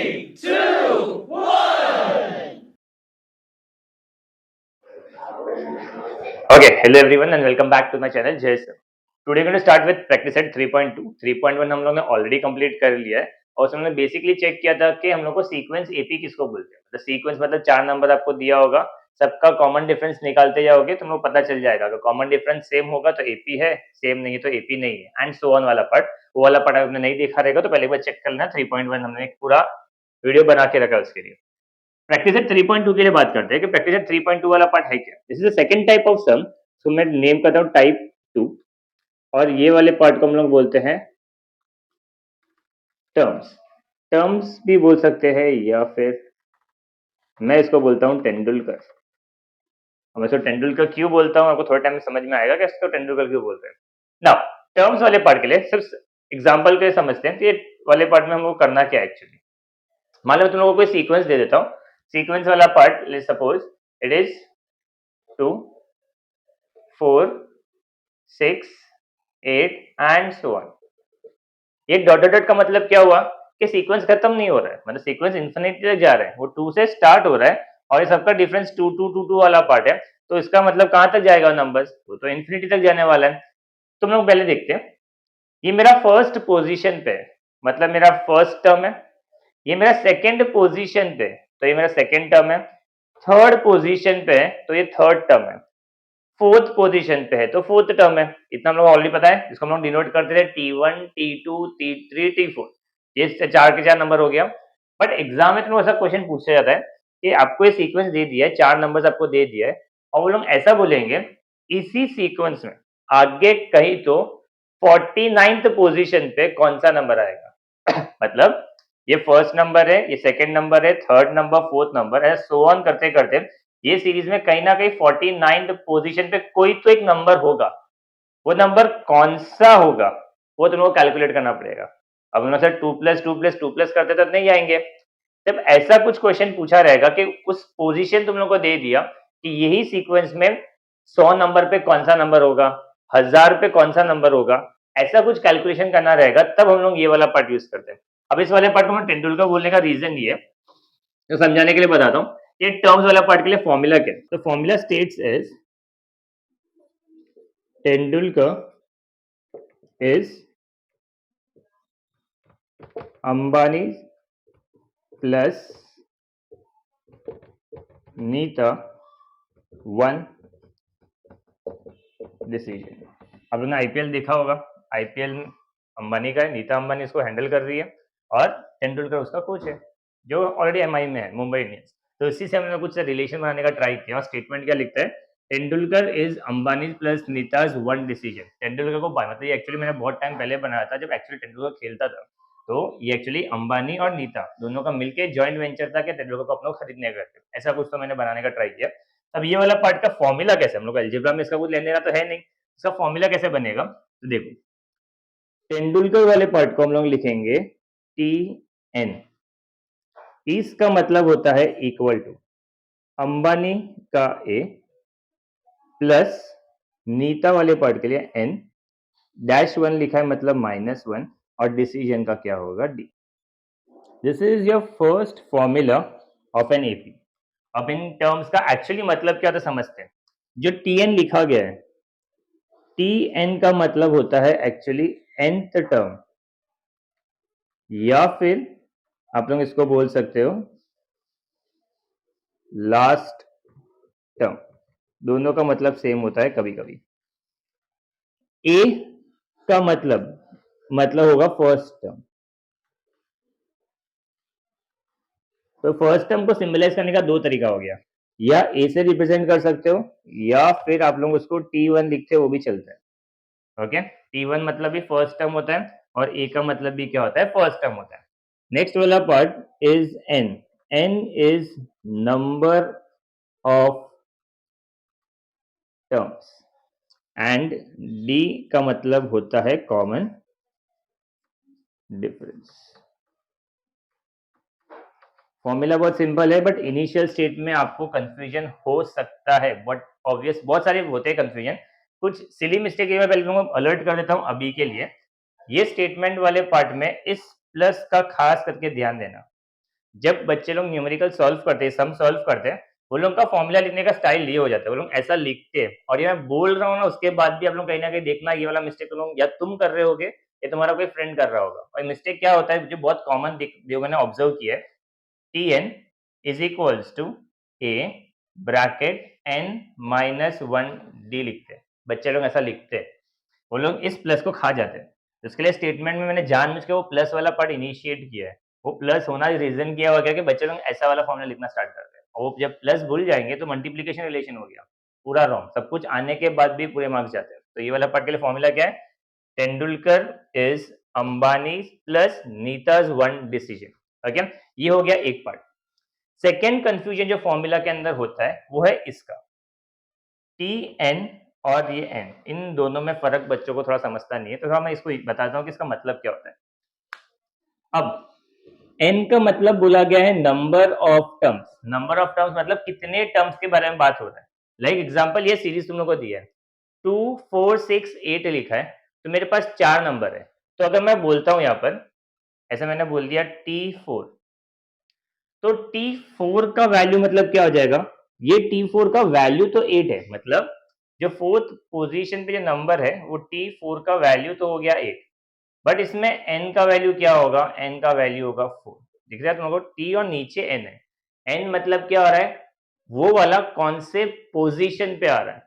Okay, hello everyone and welcome back to my channel जय sir. Today going to start with practice set 3.2। 3.1 हम लोग ने already complete कर लिया है और उसमें हमने बेसिकली चेक किया था कि हम लोग को सीक्वेंस एपी किसको बोलते हैं। मतलब सीक्वेंस मतलब 4 नंबर आपको दिया होगा, सबका कॉमन डिफरेंस निकालते जाओगे तो हम लोग पता चल जाएगा। अगर कॉमन डिफरेंस सेम होगा तो एपी है, सेम नहीं है तो एपी नहीं है एंड सो ऑन वाला पार्ट। वो वाला पार्ट आपने नहीं देखा रहेगा तो पहले एक बार चेक कर लेना। 3.1 हमने एक पूरा वीडियो बना के रखा है उसके लिए। प्रैक्टिस एट 3.2 के लिए बात करते हैं कि प्रैक्टिस एट 3.2 वाला पार्ट है क्या। This is the second type of sum, so मैं नेम करता हूँ टाइप 2 और ये वाले पार्ट को हम लोग बोलते हैं टर्म्स। टर्म्स भी बोल सकते हैं या फिर मैं इसको बोलता हूँ तेंदुलकर। अब मैं इसको तेंदुलकर क्यों बोलता हूँ आपको थोड़ा टाइम में समझ में आएगा कि इसको तेंदुलकर क्यों बोलते हैं। नाउ टर्म्स वाले पार्ट के लिए सिर्फ एग्जाम्पल के लिए समझते हैं। तो ये वाले पार्ट में हमको करना क्या है एक्चुअली। मान लो तुम लोगों को कोई सीक्वेंस दे देता हूँ। सीक्वेंस वाला part let's suppose it is 2 4 6 8 and so on. ये डॉट डॉट डॉट का मतलब क्या हुआ कि सीक्वेंस खत्म नहीं हो रहा है, मतलब सीक्वेंस इन्फिनिटी तक जा रहा है। वो 2 से स्टार्ट हो रहा है और ये सबका डिफरेंस 2 2 2 2 वाला पार्ट है। तो इसका मतलब कहां तक जाएगा नंबर्स, वो तो इन्फिनिटी तक जाने वाला है। तुम लोग पहले देखते हैं, ये मेरा फर्स्ट पोजीशन पे है, मतलब मेरा फर्स्ट टर्म है। ये मेरा सेकंड पोजीशन पे, तो ये मेरा सेकंड टर्म है। थर्ड पोजीशन पे है तो ये थर्ड टर्म है। फोर्थ पोजीशन पे है तो फोर्थ टर्म है। इतना हम लोग ऑलरेडी पता है, इसको हम लोग डिनोट करते थे T1 T2 T3 T4। ये चार के चार नंबर हो गया। बट एग्जाम में तो ऐसा क्वेश्चन पूछा जाता है कि आपको ये सीक्वेंस दे दिया है, चार नंबर्स आपको दे दिया है और वो लोग ऐसा बोलेंगे इसी सीक्वेंस में आगे कहीं तो 49th पोजीशन पे कौन सा नंबर आएगा। मतलब ये फर्स्ट नंबर है, ये सेकंड नंबर है, थर्ड नंबर, फोर्थ नंबर, ऐसे सो ऑन करते करते ये सीरीज में कहीं ना कहीं 49th पोजीशन पे कोई तो एक नंबर होगा। वो नंबर कौन सा होगा वो तुमको कैलकुलेट करना पड़ेगा। अब हम सर 2 प्लस 2 प्लस 2 प्लस करते तो नहीं आएंगे। जब ऐसा कुछ क्वेश्चन पूछा रहेगा कि उस पोजीशन तुम लोग को दे दिया कि यही सीक्वेंस में 100 नंबर पे कौन सा नंबर होगा, 1000 पे कौन सा नंबर होगा, ऐसा कुछ कैलकुलेशन करना रहेगा, तब हम लोग ये वाला पार्ट यूज करते हैं। अब इस वाले पार्ट को मैं तेंदुलकर बोलने का रीजन ये है, तो समझाने के लिए बताता हूँ। ये टर्म्स वाला पार्ट के लिए फॉर्मूला क्या है। तो formula states is Tendulkar is Ambani plus Nita one decision. अब लोगों ने आईपीएल देखा होगा, आईपीएल अंबानी का है, नीता अंबानी इसको हैंडल कर रही है और तेंदुलकर उसका कोच है जो ऑलरेडी एमआई में है, मुंबई इंडियंस। तो इसी से हमने कुछ रिलेशन बनाने का ट्राई किया। स्टेटमेंट क्या लिखता है, Tendulkar is Ambani plus Nita's one decision. Tendulkar को मतलब ये एक्चुअली मैंने बहुत टाइम पहले बनाया था जब एक्चुअली तेंदुलकर खेलता था। तो ये एक्चुअली अंबानी और नीता दोनों का मिलके जॉइंट वेंचर था कि तेंदुलकर को अपना खरीदने का। ऐसा कुछ तो मैंने बनाने का ट्राई किया। अब ये वाला पार्ट का फॉर्मूला कैसे, हम लोग अलजेब्रा में इसका कुछ लेने देना तो है नहीं, इसका फॉर्मूला कैसे बनेगा। तो देखो तेंदुलकर वाले पार्ट को हम लोग लिखेंगे टी एन। इसका मतलब होता है इक्वल टू अंबानी का ए प्लस नीता वाले पार्ट के लिए एन डैश वन लिखा है मतलब -1 और डिसीजन का क्या होगा D. This is your first formula of an AP. अब इन टर्म्स का एक्चुअली मतलब क्या तो समझते हैं। जो टी एन लिखा गया है, टी एन का मतलब होता है एक्चुअली nth टर्म, या फिर आप लोग इसको बोल सकते हो लास्ट टर्म। दोनों का मतलब सेम होता है कभी कभी। ए का मतलब होगा फर्स्ट टर्म। तो फर्स्ट टर्म को सिंबलाइज करने का दो तरीका हो गया, या ए से रिप्रेजेंट कर सकते हो या फिर आप लोग उसको T1 लिखते हो वो भी चलता है। ओके, T1 मतलब भी फर्स्ट टर्म होता है और ए का मतलब भी क्या होता है, फर्स्ट टर्म होता है। नेक्स्ट वाला part is n. N is number of terms and d का मतलब होता है कॉमन डिफरेंस। फॉर्मूला बहुत सिंपल है बट इनिशियल स्टेट में आपको कंफ्यूजन हो सकता है, बट ऑब्वियस बहुत सारे होते हैं कंफ्यूजन। कुछ सिली मिस्टेक मैं पहले तुमको अलर्ट कर देता हूँ अभी के लिए। ये स्टेटमेंट वाले पार्ट में इस प्लस का खास करके ध्यान देना। जब बच्चे लोग न्यूमेरिकल सॉल्व करते हैं, सम सॉल्व करते हैं, वो लोग का फॉर्मूला लिखने का स्टाइल ये हो जाता है, वो लोग ऐसा लिखते हैं। और ये मैं बोल रहा हूँ ना, उसके बाद भी आप लोग कहीं ना कहीं देखना ये वाला मिस्टेक लोग या तुम कर रहे होगे या तुम्हारा कोई फ्रेंड कर रहा होगा। और मिस्टेक क्या होता है जो बहुत कॉमन मैंने ऑब्जर्व किया है, t n is equals to a bracket n minus one d लिखते हैं, बच्चे लोग ऐसा लिखते हैं, वो लोग इस प्लस को खा जाते हैं। तो इसके लिए स्टेटमेंट में मैंने जानबूझ के वो प्लस वाला पार्ट इनिशिएट किया है। वो प्लस होना रीजन किया हुआ क्या कि बच्चे लोग ऐसा वाला फॉर्मूला लिखना स्टार्ट करते हैं, और वो जब प्लस भूल जाएंगे तो मल्टीप्लीकेशन रिलेशन हो गया, पूरा रॉन्ग, सब कुछ आने के बाद भी पूरे मार्क्स जाते हैं। तो ये वाला पार्ट के लिए फॉर्मूला क्या है, Tendulkar is Ambani plus Nita's one decision. Okay, ये हो गया एक पार्ट। सेकेंड कंफ्यूजन जो फॉर्मूला के अंदर होता है वो है इसका, टी एन और ये एन, इन दोनों में फर्क बच्चों को थोड़ा समझता नहीं है, तो थोड़ा मैं इसको बताता हूँ कि इसका मतलब क्या होता है। अब एन का मतलब बोला गया है number of terms. Number of terms मतलब कितने टर्म्स के बारे में बात हो रहा है। लाइक एग्जांपल ये सीरीज तुम लोग को दी है, 2 4 6 8 लिखा है, तो मेरे पास 4 नंबर है। तो अगर मैं बोलता हूँ यहाँ पर, ऐसा मैंने बोल दिया T4, तो T4 का वैल्यू मतलब क्या हो जाएगा, ये T4 का वैल्यू तो 8 है, मतलब जो फोर्थ पोजीशन पे जो नंबर है वो T4 का वैल्यू तो हो गया 8, बट इसमें n का वैल्यू क्या होगा, n का वैल्यू होगा 4। दिख रहा है तुम लोगों को, t और नीचे n है, n मतलब क्या हो रहा है, वो वाला कौन से पोजीशन पे आ रहा है,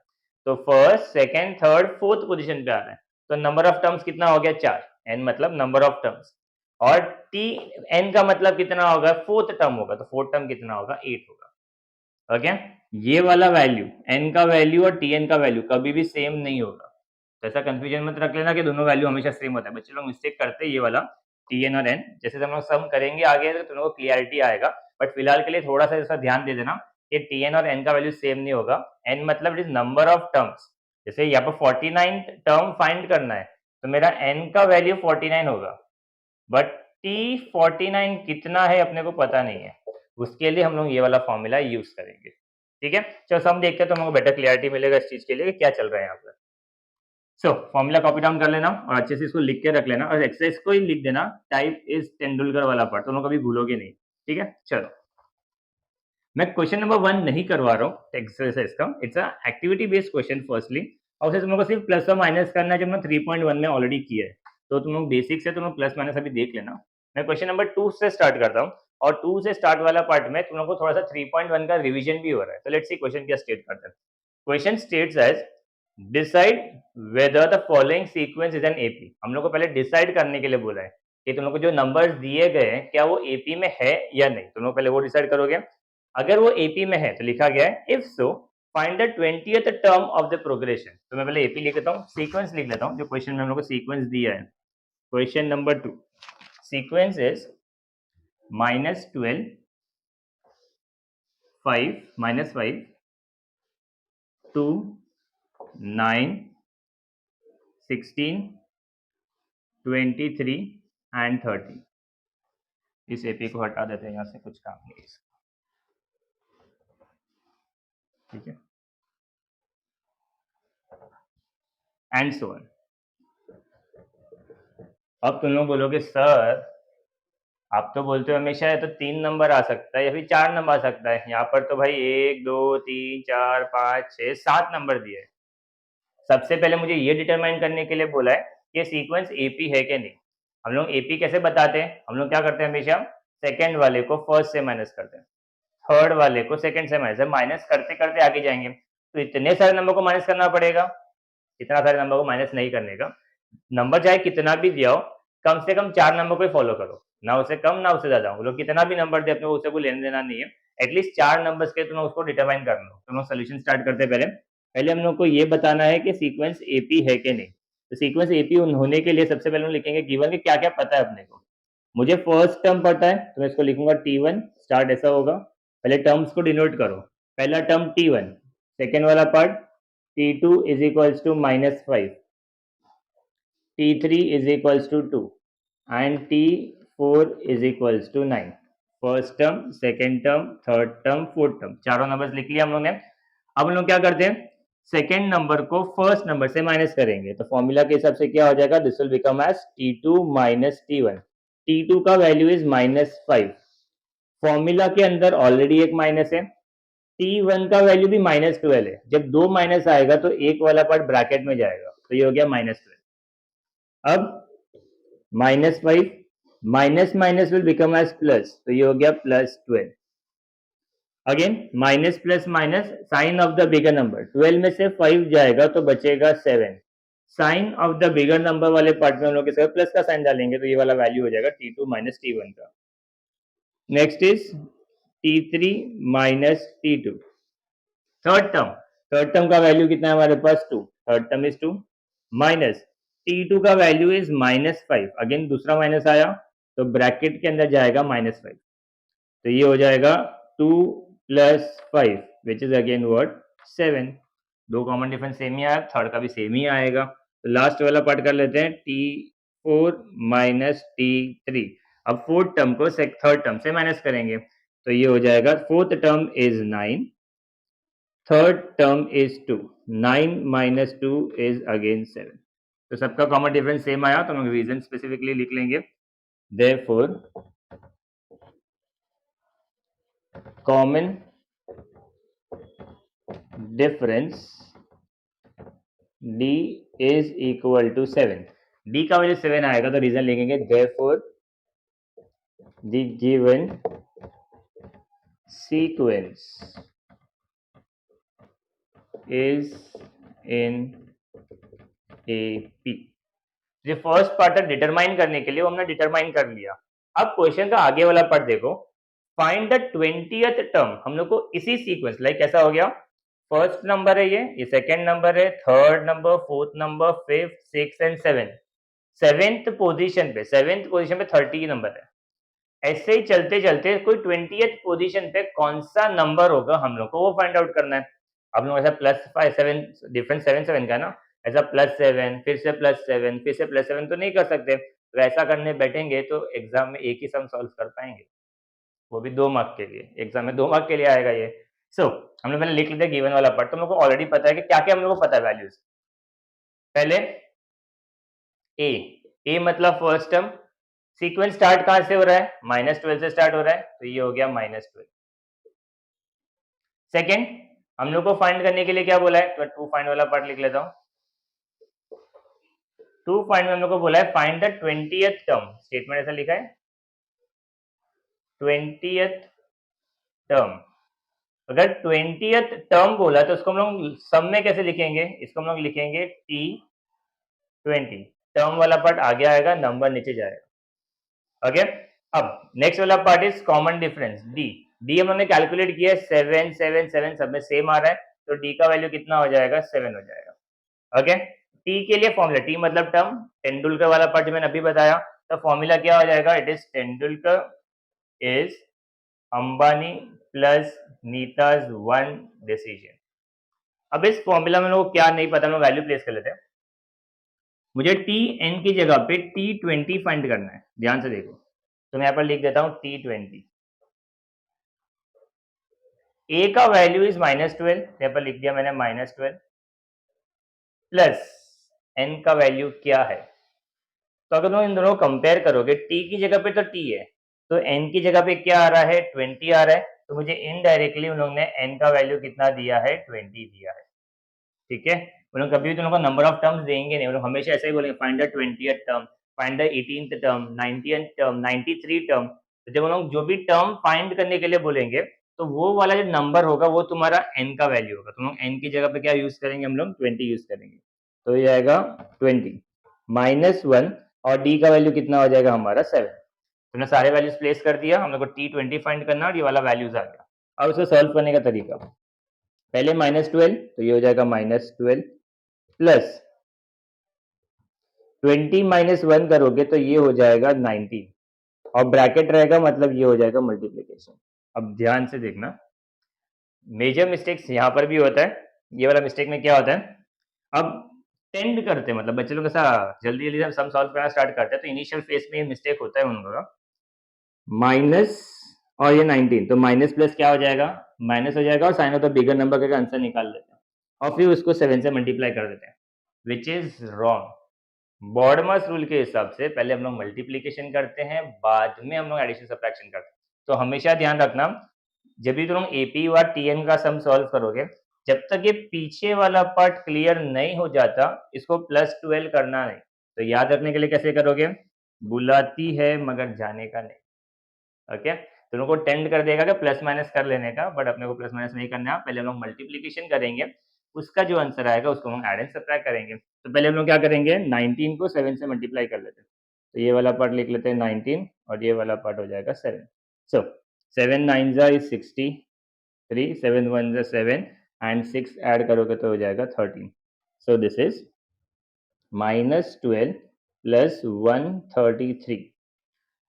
तो first second third fourth position पे आ रहा है। तो नंबर ऑफ टर्म्स कितना हो गया 4, n मतलब नंबर ऑफ टर्म्स, और t n का मतलब कितना होगा, फोर्थ टर्म होगा, तो फोर्थ टर्म कितना होगा 8 होगा। ओके, ये वाला वैल्यू n का वैल्यू और tn का वैल्यू कभी भी सेम नहीं होगा, तो ऐसा कंफ्यूजन मत रख लेना कि दोनों वैल्यू हमेशा सेम होता है। बच्चे लोग मिस्टेक करते हैं ये वाला टी एन और एन, जैसे हम लोग सम करेंगे आगे तो तुम लोगों को क्लियरिटी आएगा, बट फिलहाल के लिए थोड़ा सा इसका ध्यान दे देना कि टी एन और एन का वैल्यू सेम नहीं होगा। एन मतलब it is number of terms, जैसे यहाँ पर 49 टर्म फाइंड करना है, तो मेरा एन का वैल्यू 49 होगा, बट टी 49 कितना है अपने को पता नहीं है, उसके लिए हम लोग ये वाला फॉर्मूला यूज करेंगे। ठीक है, चलो सम देखते हैं तो हम लोग बेटर क्लियरिटी मिलेगा इस चीज के लिए कि क्या चल रहा है यहाँ पर। सो फॉर्मूला कॉपी डाउन कर लेना और अच्छे से इसको लिख के रख लेना, और एक्सरसाइज को ही लिख देना, टाइप इज तेंदुलकर वाला पार्ट, तो कभी भूलोगे नहीं। ठीक है, चलो मैं क्वेश्चन नंबर 1 नहीं करवा रहा हूँ एक्सरसाइज का, it's a activity based question firstly, और उसे तुम लोग को सिर्फ प्लस और माइनस करना है, जो हमने 3.1 में ऑलरेडी किया है, तो तुम लोग बेसिक से तुम लोग प्लस माइनस अभी देख लेना। मैं क्वेश्चन नंबर 2 से स्टार्ट करता हूँ, और 2 से स्टार्ट वाला पार्ट में तुम लोग को थोड़ा सा 3.1 का रिविजन भी हो रहा है, तो लेट्स सी क्वेश्चन क्या स्टेट करते हैं। Question states as decide whether the following sequence is an AP. हम लोग को पहले डिसाइड करने के लिए बोला है कि तुम लोग को जो नंबर्स दिए गए हैं क्या वो एपी में है या नहीं, तुम लोग पहले वो डिसाइड करोगे। अगर वो एपी में है तो लिखा गया है if so find the 20th term of the progression. तो मैं पहले एपी लिख लेता हूँ, सीक्वेंस लिख लेता हूँ, जो क्वेश्चन में हम लोग को सीक्वेंस दिया है। Question number 2, sequence is -12 5 -5 2 9 16 23 and 30। इस एपी को हटा देते हैं यहाँ से, कुछ काम नहीं है इसका। ठीक है, एंड सो ऑन। अब तुम लोग बोलोगे सर आप तो बोलते हो हमेशा है तो 3 नंबर आ सकता है या फिर 4 नंबर आ सकता है, यहाँ पर तो भाई 1 2 3 4 5 6 7 नंबर दिए हैं। सबसे पहले मुझे ये डिटरमाइन करने के लिए बोला है कि सीक्वेंस एपी है कि नहीं। हम लोग एपी कैसे बताते हैं, हम लोग क्या करते हैं हमेशा, सेकेंड वाले को फर्स्ट से माइनस करते हैं, थर्ड वाले को सेकंड से माइनस, माइनस करते करते आगे जाएंगे, तो इतने सारे नंबर को माइनस करना पड़ेगा, इतना सारे नंबर को माइनस नहीं करने का। नंबर चाहे कितना भी दिया हो, कम से कम 4 नंबर को फॉलो करो, ना उसे कम ना उसे ज्यादा, वो लोग कितना भी नंबर दे अपने को उसे कोई लेने देना नहीं है, एटलीस्ट 4 नंबर्स के तुम उसको डिटरमाइन कर लो। तुम लोग सोल्यूशन स्टार्ट करते पहले पहले हम लोग को ये बताना है कि सीक्वेंस एपी है कि नहीं। तो सीक्वेंस एपी होने के लिए सबसे पहले हम लिखेंगे गिवन के क्या क्या पता है अपने को। मुझे फर्स्ट टर्म पता है तो मैं इसको लिखूंगा T1, स्टार्ट ऐसा होगा, पहले टर्म्स को डिनोट करो। पहला टर्म T1, सेकेंड वाला part T2 is equals to -5, T3 is equals to 2 and T4 is equals to 9। First term, second term, third term, fourth term, चारों नंबर्स लिख लिया हम लोग ने। अब हम लोग क्या करते हैं, सेकेंड नंबर को फर्स्ट नंबर से माइनस करेंगे, तो फॉर्मूला के हिसाब से क्या हो जाएगा, this will become as T2 - T1। T2 का वैल्यू इज -5, फॉर्मूला के अंदर ऑलरेडी एक माइनस है, T1 का वैल्यू भी -12 है। जब दो माइनस आएगा तो एक वाला पार्ट ब्रैकेट में जाएगा, तो ये हो गया -12। अब -5 minus minus will become as plus, तो ये हो गया +12। Again minus plus minus, sign of the bigger number, 12 में से 5 जाएगा तो बचेगा 7। Sign of the bigger number वाले पार्ट में हम लोग प्लस का साइन डालेंगे, तो ये वाला वैल्यू हो जाएगा T2 माइनस T1 का। Next is T3 minus T2। Third term का वैल्यू कितना है हमारे पास 2, third term is 2 minus T2 का वैल्यू इज -5। अगेन दूसरा माइनस आया तो ब्रैकेट के अंदर जाएगा -5, तो ये हो जाएगा 2 + 5 विच इज अगेन व्हाट 7। दो कॉमन डिफरेंस सेम ही आया, थर्ड का भी सेम ही आएगा। तो लास्ट वाला पार्ट कर लेते हैं, T4 माइनस T3। अब फोर्थ टर्म को थर्ड टर्म से माइनस करेंगे, तो ये हो जाएगा fourth term is 9, third term is 2, 9 minus 2 is again 7। तो सबका कॉमन डिफरेंस सेम आया, तो हम रीजन स्पेसिफिकली लिख लेंगे। Therefore common difference D is equal to 7। D का वैल्यू 7 आएगा तो रीजन लिखेंगे therefore the given sequence is in AP। जो फर्स्ट पार्ट है डिटरमाइन करने के लिए वो हमने डिटरमाइन कर लिया। अब क्वेश्चन का आगे वाला पार्ट देखो, फाइंड द 20th टर्म। हम लोग को इसी सीक्वेंस लाइक कैसा हो गया, फर्स्ट नंबर है ये सेकंड नंबर है, third number, fourth number, fifth, six and seventh. Seventh position पे 30 नंबर है। ऐसे ही चलते चलते कोई 20th पोजीशन पे कौन सा नंबर होगा हम लोग को वो फाइंड आउट करना है। अब लोग ऐसा +5 7 डिफरेंस 7 का ना, ऐसा +7 फिर से +7 फिर से +7 तो नहीं कर सकते। तो ऐसा करने बैठेंगे तो एग्जाम में एक ही सम सॉल्व कर पाएंगे, वो भी 2 मार्क के लिए। एग्जाम में 2 मार्क के लिए आएगा ये। सो हम लोग पहले लिख लेते हैं गिवन वाला पार्ट। तो हम लोग को ऑलरेडी पता है कि क्या क्या हम लोग को पता है वैल्यूज। पहले ए मतलब फर्स्ट टर्म, सीक्वेंस स्टार्ट कहां से हो रहा है, -12 से स्टार्ट हो रहा है, तो ये हो गया -12। सेकेंड हम लोग को फाइंड करने के लिए क्या बोला है, तो टू फाइंड वाला पार्ट लिख लेता हूं। टू फाइंड में हम लोग को बोला है find the 20th term. Statement ऐसा लिखा है 20th टर्म। अगर 20th टर्म बोला तो उसको हम लोग सम में कैसे लिखेंगे, इसको हम लोग लिखेंगे T20। टर्म वाला पार्ट आगे आएगा, नंबर नीचे जाएगा। ओके, अब नेक्स्ट वाला part is common difference D हम लोगों ने कैलकुलेट किया 7 7 7 सब में सेम आ रहा है, तो डी का वैल्यू कितना हो जाएगा 7 हो जाएगा। ओके, टी के लिए फॉर्मूला, टी मतलब टर्म, तेंदुलकर वाला पार्ट जो मैंने अभी बताया, तो फॉर्मूला क्या हो जाएगा, it is Tendulkar is Ambani plus Nita's one decision. अब इस फॉर्मूला में लोगों को क्या नहीं पता, हम लोग वैल्यू प्लेस कर लेते हैं। मुझे टी एन की जगह पे T20 फाइंड करना है, ध्यान से देखो। तो मैं यहाँ पर लिख देता हूं T20। ए का वैल्यू इज -12, यहाँ पर लिख दिया मैंने -12, प्लस एन का वैल्यू क्या है। तो अगर तुम इन दोनों को कंपेयर करोगे, टी की जगह पे तो टी है, तो एन की जगह पे क्या आ रहा है 20 आ रहा है, तो मुझे इनडायरेक्टली उन लोगों ने एन का वैल्यू कितना दिया है 20 दिया है। ठीक है, उन लोग कभी भी तुम लोग को नंबर ऑफ टर्म्स देंगे नहीं, उन लोग हमेशा ऐसे ही बोलेंगे find the 20th term, find the 18th term, 90th term, 93 term. तो जब उन लोग जो भी टर्म फाइंड करने के लिए बोलेंगे तो वो वाला जो नंबर होगा वो तुम्हारा एन का वैल्यू होगा। तुम लोग एन की जगह पे क्या यूज करेंगे, हम लोग 20 यूज करेंगे, तो ये आएगा 20 -1 और डी का वैल्यू कितना हो जाएगा हमारा 7। तुमने सारे वैल्यूज प्लेस कर दिया, हम लोग को T20 फाइंड करना और ये वाला वैल्यूज आ गया। अब इसको सॉल्व करने का तरीका, पहले -12 तो ये हो जाएगा -12 प्लस 20 -1 करोगे तो ये हो जाएगा 19 और ब्रैकेट रहेगा, मतलब ये हो जाएगा मल्टीप्लीकेशन। अब ध्यान से देखना, मेजर मिस्टेक्स यहाँ पर भी होता है। ये वाला मिस्टेक में क्या होता है, अब टेंड करते हैं, मतलब बच्चे लोग ऐसा जल्दी जल्दी सम सॉल्व करना स्टार्ट करते हैं, तो इनिशियल फेज में ये मिस्टेक होता है उन लोगों का। माइनस और ये 19, तो माइनस प्लस क्या हो जाएगा, माइनस हो जाएगा और sign of the bigger number करके आंसर निकाल लेते हैं और फिर उसको 7 से मल्टीप्लाई कर देते हैं, which is wrong. BODMAS rule के हिसाब से पहले हम लोग मल्टीप्लीकेशन करते हैं, बाद में हम लोग एडिशन सब्ट्रैक्शन करते हैं। तो हमेशा ध्यान रखना, जब भी तुम एपी और टीएन का सम सॉल्व करोगे, जब तक ये पीछे वाला पार्ट क्लियर नहीं हो जाता, इसको +12 करना नहीं। तो याद रखने के लिए कैसे करोगे, बुलाती है मगर जाने का नहीं। ओके, तुम को टेंड कर देगा कि प्लस माइनस कर लेने का, बट अपने को प्लस माइनस नहीं करना है। पहले हम लोग मल्टीप्लीकेशन करेंगे, उसका जो आंसर आएगा उसको हम ऐड एंड सब्ट्रैक्ट करेंगे। तो पहले हम लोग क्या करेंगे, 19 को 7 से मल्टीप्लाई कर लेते हैं। तो ये वाला पार्ट लिख लेते हैं 19 और ये वाला पार्ट हो जाएगा 7। सो 7 9 इज 63, 7 1 7 एंड 6 ऐड करोगे तो हो जाएगा 13। So this is -12 plus 133।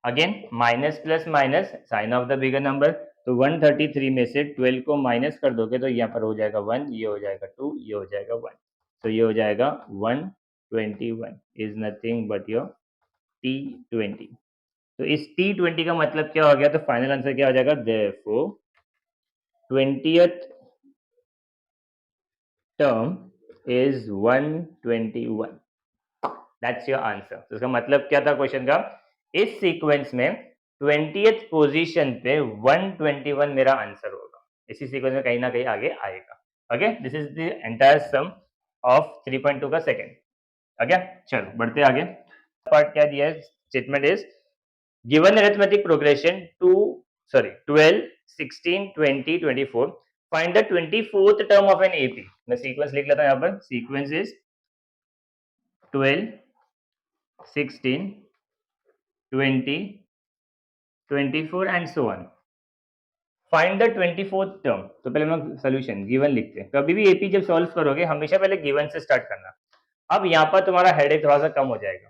Again minus plus minus, sign of the bigger number. तो 133 में से 12 को माइनस कर दोगे तो यहाँ पर हो जाएगा 1, ये हो जाएगा 2, ये हो जाएगा 1। तो ये हो जाएगा 121 is nothing but your T20। तो इस T20 का मतलब क्या हो गया, तो फाइनल आंसर क्या हो जाएगा, therefore 20th term is 121। That's your answer. तो इसका मतलब क्या था क्वेश्चन का, इस सीक्वेंस में 20th पोजीशन पे 121 मेरा आंसर होगा। इसी सीक्वेंस में कहीं ना कहीं आगे आएगा। Okay, this is the entire sum of 3.2 का सेकंड। ओके, चलो बढ़ते आगे। पार्ट क्या दिया है, statement is given arithmetic progression 12 16 20 24, find the 24th term of an AP. मैं सीक्वेंस लिख लेता हूं, यहाँ पर sequence is 12 16 20 24 and so on. Find the 24th term. तो पहले हम सोल्यूशन गिवन लिखते हैं। कभी भी एपी जब सॉल्व करोगे हमेशा पहले गिवन से स्टार्ट करना। अब यहाँ पर तुम्हारा हेडेक थोड़ा सा कम हो जाएगा।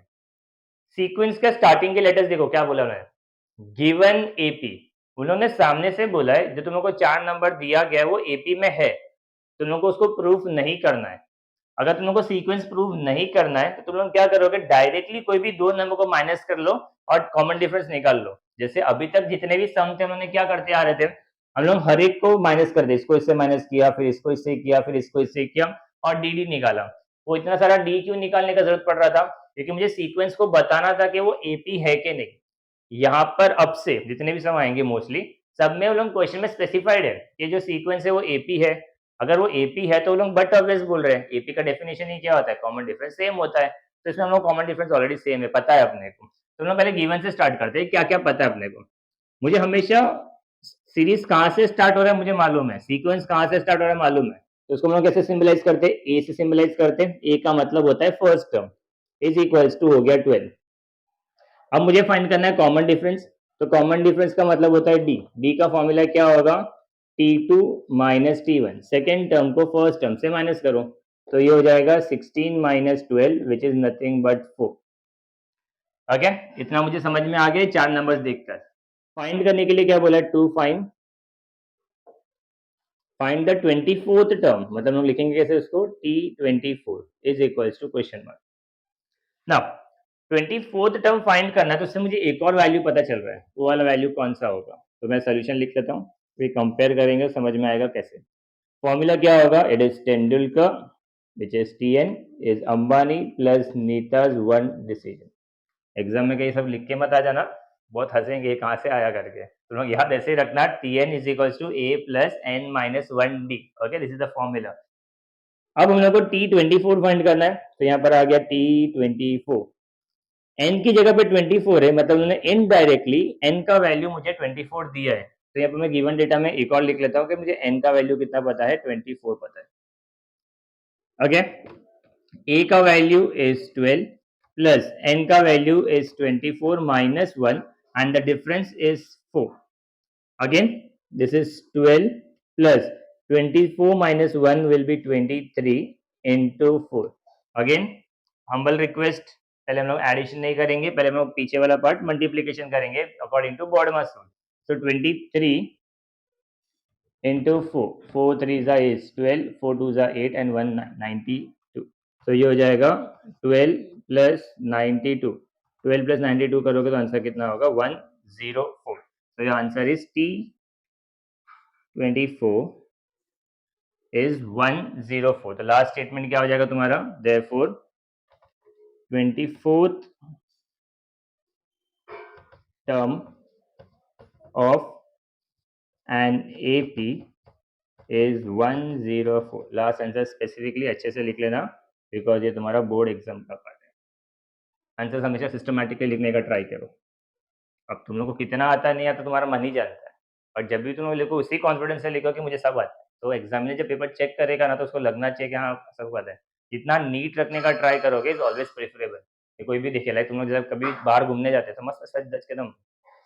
सीक्वेंस का स्टार्टिंग के लेटर्स देखो क्या बोला उन्होंने, गिवन एपी। उन्होंने सामने से बोला है जो तुम लोग को 4 नंबर दिया गया है वो एपी में है, तुम लोग को उसको प्रूफ नहीं करना है। अगर तुम लोग को सीक्वेंस प्रूव नहीं करना है तो तुम लोग क्या करोगे, डायरेक्टली कोई भी दो नंबर को माइनस कर लो और कॉमन डिफरेंस निकाल लो। जैसे अभी तक जितने भी सम थे उन्होंने क्या करते आ रहे थे, हम लोग हर एक को माइनस कर दे, इसको इससे माइनस किया, फिर इसको इससे किया, फिर इसको इससे किया और डी निकाला। वो इतना सारा डी क्यों निकालने का जरूरत पड़ रहा था, क्योंकि मुझे सीक्वेंस को बताना था कि वो एपी है कि नहीं। यहाँ पर अब से जितने भी सम आएंगे मोस्टली सब में वो लोग क्वेश्चन में स्पेसिफाइड है कि जो सीक्वेंस है वो एपी है। अगर वो एपी है तो वो लोग बट ऑब्वियस बोल रहे हैं। एपी का डेफिनेशन ही क्या होता है, कॉमन डिफरेंस सेम होता है। तो इसमें हम लोग कॉमन डिफरेंस ऑलरेडी सेम है, पता है अपने को। तो हम लोग पहले गिवन से स्टार्ट करते हैं, क्या क्या पता है अपने को। मुझे हमेशा सीरीज कहाँ से स्टार्ट हो रहा है मुझे मालूम है, सीक्वेंस कहाँ से स्टार्ट हो रहा है मालूम है। तो उसको हम लोग कैसे सिंबलाइज करते हैं, ए से सिंबलाइज करते हैं। ए का मतलब होता है first term, is equals to हो गया 12। अब मुझे फाइंड करना है कॉमन डिफरेंस। तो कॉमन डिफरेंस का मतलब होता है डी। डी का फॉर्मूला क्या होगा, T2 minus T1। Second term को फर्स्ट टर्म से माइनस करो तो ये हो जाएगा 16 minus 12 which is nothing but 4। Okay, इतना मुझे समझ में आ गया। चार नंबर्स देखकर फाइंड करने के लिए क्या बोला है, to find the 24th term. मतलब हम लिखेंगे कैसे उसको, T24 is equals to question mark. Now 24th term find करना है तो उससे मुझे एक और वैल्यू पता चल रहा है, वो वाला वैल्यू कौन सा होगा। तो मैं सोल्यूशन लिख लेता हूँ, फिर कंपेयर करेंगे, समझ में आएगा कैसे। फॉर्मूला क्या होगा, it is Tendulkar which is Tn is Ambani plus Nita's one decision. Exam में कहीं सब लिख के मत आ जाना, बहुत हंसेंगे कहाँ से आया करके। तो लोग याद ऐसे ही रखना, Tn is equals to a plus n minus 1d। Okay, this is the formula. अब हम लोग को T24 फाइंड करना है, तो यहाँ पर आ गया T24। n की जगह पे 24 है, मतलब उन्होंने इनडायरेक्टली n का वैल्यू मुझे 24 दिया है। तो यहाँ पर मैं गिवन डेटा में एक और लिख लेता हूँ कि मुझे n का वैल्यू कितना पता है, 24 पता है। ओके, a का वैल्यू इज 12 प्लस n का value is 24 minus 1 and the difference is 4। Again this is 12 plus 24 minus 1 will be 23 into 4। Again humble request, पहले हम लोग एडिशन नहीं करेंगे, पहले हम लोग पीछे वाला पार्ट मल्टीप्लीकेशन करेंगे according to BODMAS rule. So 23 into 4, 4 3 is 12, 4 2 8 and 1 92। तो ये हो जाएगा 12 प्लस 92। 12 प्लस 92 करोगे तो आंसर कितना होगा, 104। तो your answer is T24 is 104। तो लास्ट स्टेटमेंट क्या हो जाएगा तुम्हारा, therefore 24th term of an AP is 104। Last answer specifically अच्छे से लिख लेना, बिकॉज ये तुम्हारा बोर्ड एग्जाम का पार्ट है। आंसर हमेशा सिस्टमैटिकली लिखने का ट्राई करो। अब तुम लोग को कितना आता नहीं आता तुम्हारा मन ही जानता है, और जब भी तुम लोग लिखो उसी कॉन्फिडेंस से लिखो कि मुझे सब आता है, तो एग्जामिनर जब पेपर चेक करेगा ना तो उसको लगना चाहिए कि हाँ सब आता है। जितना नीट रखने का ट्राई करोगे इज ऑलवेज प्रेफरेबल। कोई भी देखे, लाइक तुम लोग जब कभी बाहर घूमने जाते हैं तो मस्त सच दच के एकदम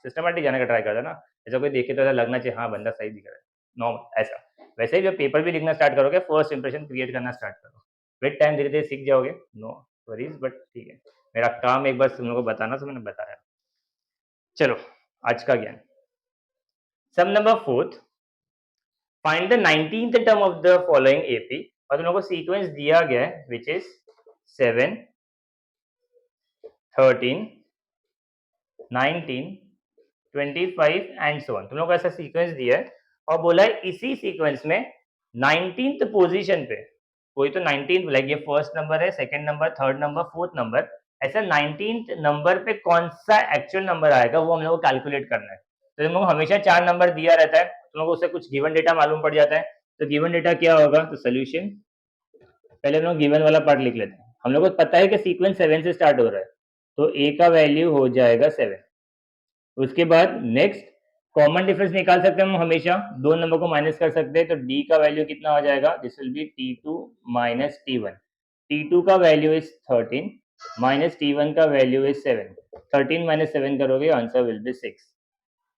सिस्टमैटिक जाने का ट्राई करता है ना, ऐसा कोई देखे तो ऐसा लगना चाहिए हाँ बंदा सही दिख रहा है, नॉर्मल ऐसा। वैसे ही जब पेपर भी लिखना स्टार्ट करोगे फर्स्ट इंप्रेशन क्रिएट करना स्टार्ट करो, विद टाइम धीरे धीरे सीख जाओगे, नो वरीज, बट ठीक है, मेरा काम एक बार तुम लोगों को बताना, तो मैंने बताया। चलो आज का ज्ञान, sum number 4, find the 19th term of the following AP, और तुम लोगों को सीक्वेंस दिया गया है which is 7, 13, 19, 25 and so on. तुम लोग को ऐसा सीक्वेंस दिया है और बोला है इसी सीक्वेंस में 19th पोजीशन पे कोई तो 19th, लाइक ये फर्स्ट नंबर है, second number, third number, fourth number, ऐसा 19th नंबर पे कौन सा एक्चुअल नंबर आएगा वो हम लोग को कैलकुलेट करना है। तो तुम लोग को हमेशा 4 नंबर दिया रहता है, तुम लोग को उससे कुछ गिवन डेटा मालूम पड़ जाता है। तो गिवन डेटा क्या होगा, तो सोल्यूशन पहले हम लोग गिवन वाला पार्ट लिख लेते हैं। हम लोग को पता है कि सीक्वेंस 7 से स्टार्ट हो रहा है, तो ए का वैल्यू हो जाएगा 7। उसके बाद नेक्स्ट कॉमन डिफरेंस निकाल सकते हैं हम हमेशा, दो नंबर को माइनस कर सकते हैं, तो डी का वैल्यू कितना हो जाएगा, this will be T2 minus T1। T2 का वैल्यू इज 13 माइनस T1 का वैल्यू इज 7। 13 माइनस 7 करोगे आंसर विल बी 6।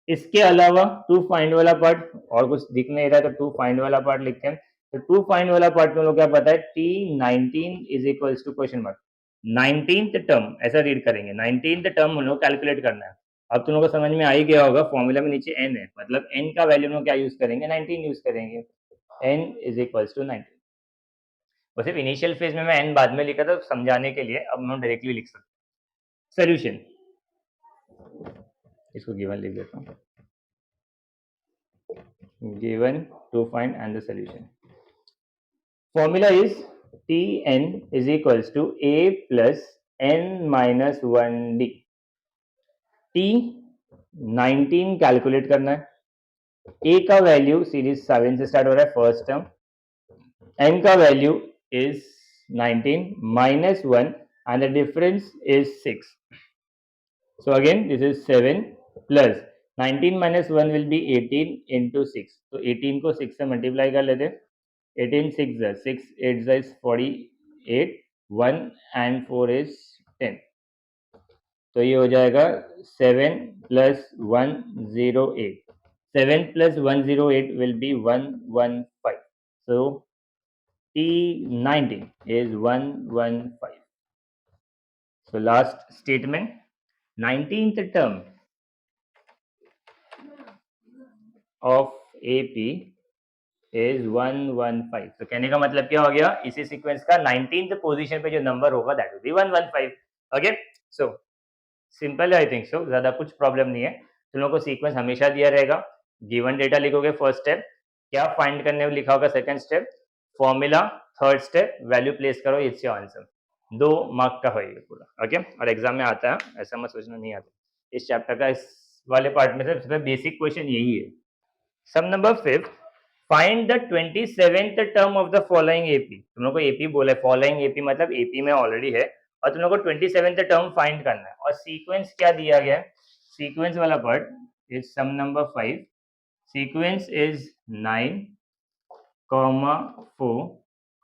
इसके अलावा टू फाइंड वाला पार्ट और कुछ दिख नहीं रहा, तो टू फाइंड वाला पार्ट लिखते हैं। तो टू फाइंड वाला पार्ट में लोग क्या पता है, T19 is equals to question mark 19th term, ऐसा रीड करेंगे। 19th टर्म हम लोग कैलकुलेट करना है। अब तुम लोग को समझ में आ ही गया होगा, फॉर्मूला में नीचे n है, मतलब n का वैल्यू हम लोग क्या यूज करेंगे, 19 यूज करेंगे। n is equals to 19। वैसे इनिशियल फेज में मैं n बाद में लिखा था समझाने के लिए, अब हम डायरेक्टली लिख सकते हैं। सोल्यूशन, इसको गिवन लिख देता हूँ, given to find and the solution. Formula is Tn is equals to a plus n minus 1d। T 19 calculate करना है, a का वैल्यू सीरीज 7 से स्टार्ट हो रहा है फर्स्ट टर्म, n का value is 19 minus 1 and the difference is 6. So again this is 7 plus 19 minus 1 will be 18 into 6, तो 18 को 6 से मल्टीप्लाई कर लेते हैं। 18 6 6 8 is 48, 1 and 4 is 10, तो ये हो जाएगा 7 plus 108। 7 plus 108 will be 115, so T19 is 115. So last statement, 19th term of AP is 115। तो कहने का मतलब क्या हो गया, इसी सीक्वेंस का 19th पोजीशन पे जो नंबर होगा that will be 115। Okay, so simple है, आई थिंक सो, ज्यादा कुछ प्रॉब्लम नहीं है। तुम लोग को सीक्वेंस हमेशा दिया रहेगा, गिवन डेटा लिखोगे फर्स्ट स्टेप, क्या फाइंड करने में लिखा होगा second step, formula third step, value place करो, इट्स योर आंसर। 2 मार्क का होगा पूरा। ओके, और एग्जाम में आता है, ऐसा मत सोचना नहीं आता। इस चैप्टर का इस वाले पार्ट में से सबसे बेसिक क्वेश्चन यही है। Sum number 5, find the 27th term of the following AP। तुम लोग को AP बोला है, फॉलोइंग AP मतलब AP में ऑलरेडी है, और तुम लोग को 27th टर्म फाइंड करना है, और सीक्वेंस क्या दिया गया है, सीक्वेंस वाला part is some number 5, sequence is 9, 4,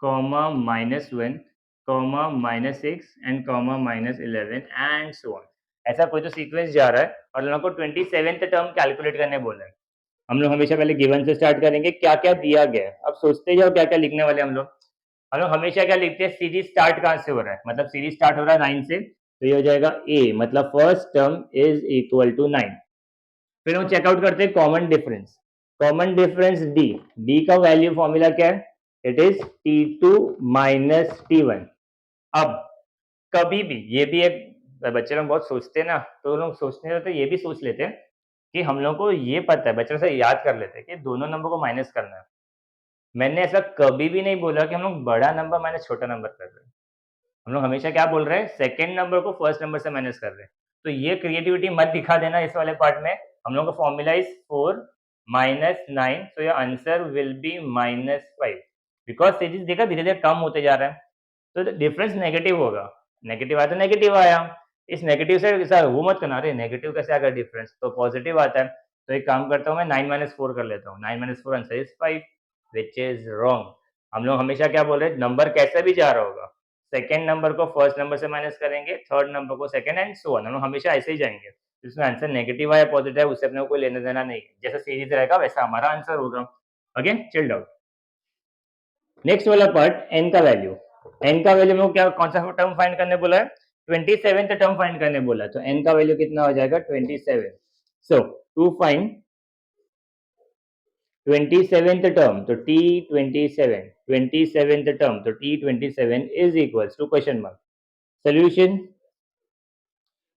-1, -6 and -11 and so on. ऐसा कोई तो सीक्वेंस जा रहा है और तुम लोग को 27th टर्म कैलकुलेट करने बोला है। हम लोग हमेशा पहले गिवन से स्टार्ट करेंगे, क्या क्या दिया गया है। अब सोचते जाओ क्या क्या लिखने वाले हम लोग हमेशा क्या लिखते हैं, सीरीज स्टार्ट कहाँ से हो रहा है, मतलब सीरीज स्टार्ट हो रहा है 9 से, तो ये हो जाएगा a, मतलब first term is equal to 9। फिर हम चेकआउट करते हैं common difference, common difference d, d का वैल्यू फॉर्मूला क्या है, it is T2 minus T1। अब कभी भी ये भी एक, बच्चे लोग बहुत सोचते हैं ना, तो लोग सोचते हैं तो ये भी सोच लेते हैं कि हम लोग को ये पता है, बच्चों से याद कर लेते हैं कि दोनों नंबर को माइनस करना है। मैंने ऐसा कभी भी नहीं बोला कि हम लोग बड़ा नंबर माइनस छोटा नंबर कर रहे हैं। हम लोग हमेशा क्या बोल रहे हैं, सेकंड नंबर को फर्स्ट नंबर से माइनस कर रहे हैं। तो ये क्रिएटिविटी मत दिखा देना इस वाले पार्ट में, हम लोगों का formula is 4 minus 9, so your answer will be -5 because series देखा धीरे धीरे कम होते जा रहा है, तो डिफरेंस नेगेटिव होगा, नेगेटिव आया तो नेगेटिव आया, इस नेगेटिव से ऐसा वो मत करना, अरे नेगेटिव कैसे आएगा डिफरेंस, तो पॉजिटिव आता है, तो एक काम करता हूँ मैं 9 माइनस 4 कर लेता हूँ, 9 minus 4 answer is 5 which is wrong. हम लोग हमेशा क्या बोल रहे हैं, नंबर कैसे भी जा रहा होगा, सेकेंड नंबर को फर्स्ट नंबर से माइनस करेंगे, थर्ड नंबर को सेकेंड एंड सो ऑन, हम लोग हमेशा ऐसे ही जाएंगे, इसमें आंसर नेगेटिव आया पॉजिटिव है उससे अपने को कोई लेना देना नहीं है, जैसा सीरीज रहेगा वैसा हमारा आंसर होगा। Again chilled out. नेक्स्ट वाला पार्ट एन का वैल्यू, एन का वैल्यू में क्या कौन सा टर्म फाइंड करने बोला है, 27th टर्म फाइंड करने बोला है, तो एन का वैल्यू कितना हो जाएगा 27। So to find 27th term, तो टी 27th टर्म, तो t 27 is equals to question mark, solution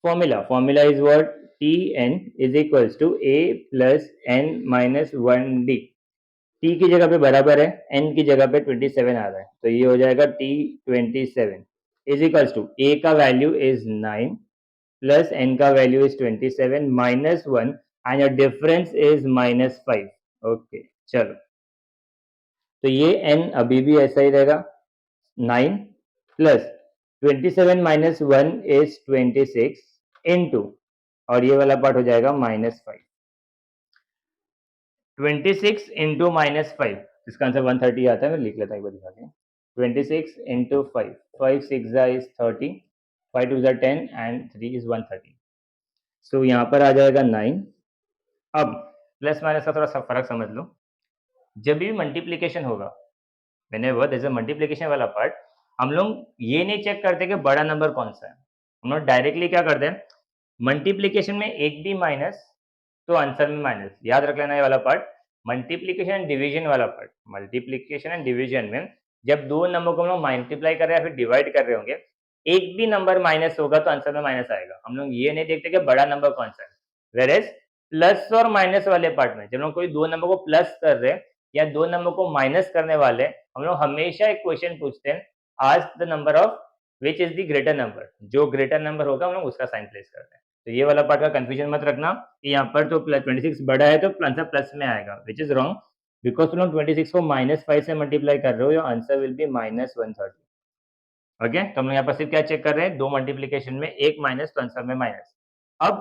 formula is what, tn is equals to a plus n minus 1d, t की जगह पे बराबर है n की जगह पे 27 आ रहा है, तो ये हो जाएगा t 27 is equals to a का वैल्यू इज 9 प्लस n का value is 27 minus 1 and your difference is -5। Okay चलो, तो ये n अभी भी ऐसा ही रहेगा, 9 प्लस 27 माइनस 1 इज 26 इनटू, और ये वाला पार्ट हो जाएगा -5, 26 इंटू -5, इसका आंसर 130 आता है, मैं लिख लेता हूँ एक बार दिखा के, 26 इंटू 5, 5 6 इज 30, 5 2 10 एंड 3 इज 130, सो यहाँ पर आ जाएगा 9। अब प्लस माइनस का थोड़ा सा फर्क समझ लो, जब भी मल्टीप्लीकेशन होगा, whenever there is a multiplication वाला पार्ट, हम लोग ये नहीं चेक करते कि बड़ा नंबर कौन सा है, हम लोग डायरेक्टली क्या करते हैं, मल्टीप्लीकेशन में एक भी माइनस तो आंसर में माइनस, याद रख लेना ये वाला पार्ट, मल्टीप्लीकेशन एंड डिवीजन वाला पार्ट, मल्टीप्लीकेशन एंड डिवीजन में जब दो नंबर को हम लोग मल्टीप्लाई कर रहे हैं या फिर डिवाइड कर रहे होंगे, एक भी नंबर माइनस होगा तो आंसर में माइनस आएगा, हम लोग ये नहीं देखते कि बड़ा नंबर कौन सा है। वेरेज प्लस और माइनस वाले पार्ट में जब हम कोई दो नंबर को प्लस कर रहे हैं या दो नंबर को माइनस करने वाले, हम लोग हमेशा एक क्वेश्चन पूछते हैं, आज the number of which is the greater number, जो ग्रेटर नंबर होगा हम लोग उसका साइन प्लेस करते हैं, तो ये वाला पार्ट का कंफ्यूजन मत रखना कि यहाँ पर तो प्लस 26 बड़ा है तो आंसर प्लस में आएगा, विच इज रॉन्ग, बिकॉज तुम लोग 26 को -5 से मल्टीप्लाई कर रहे हो, your answer will be -130। Okay, तो हम लोग यहाँ पर सिर्फ क्या चेक कर रहे हैं, दो मल्टीप्लीकेशन में एक माइनस तो आंसर में माइनस। अब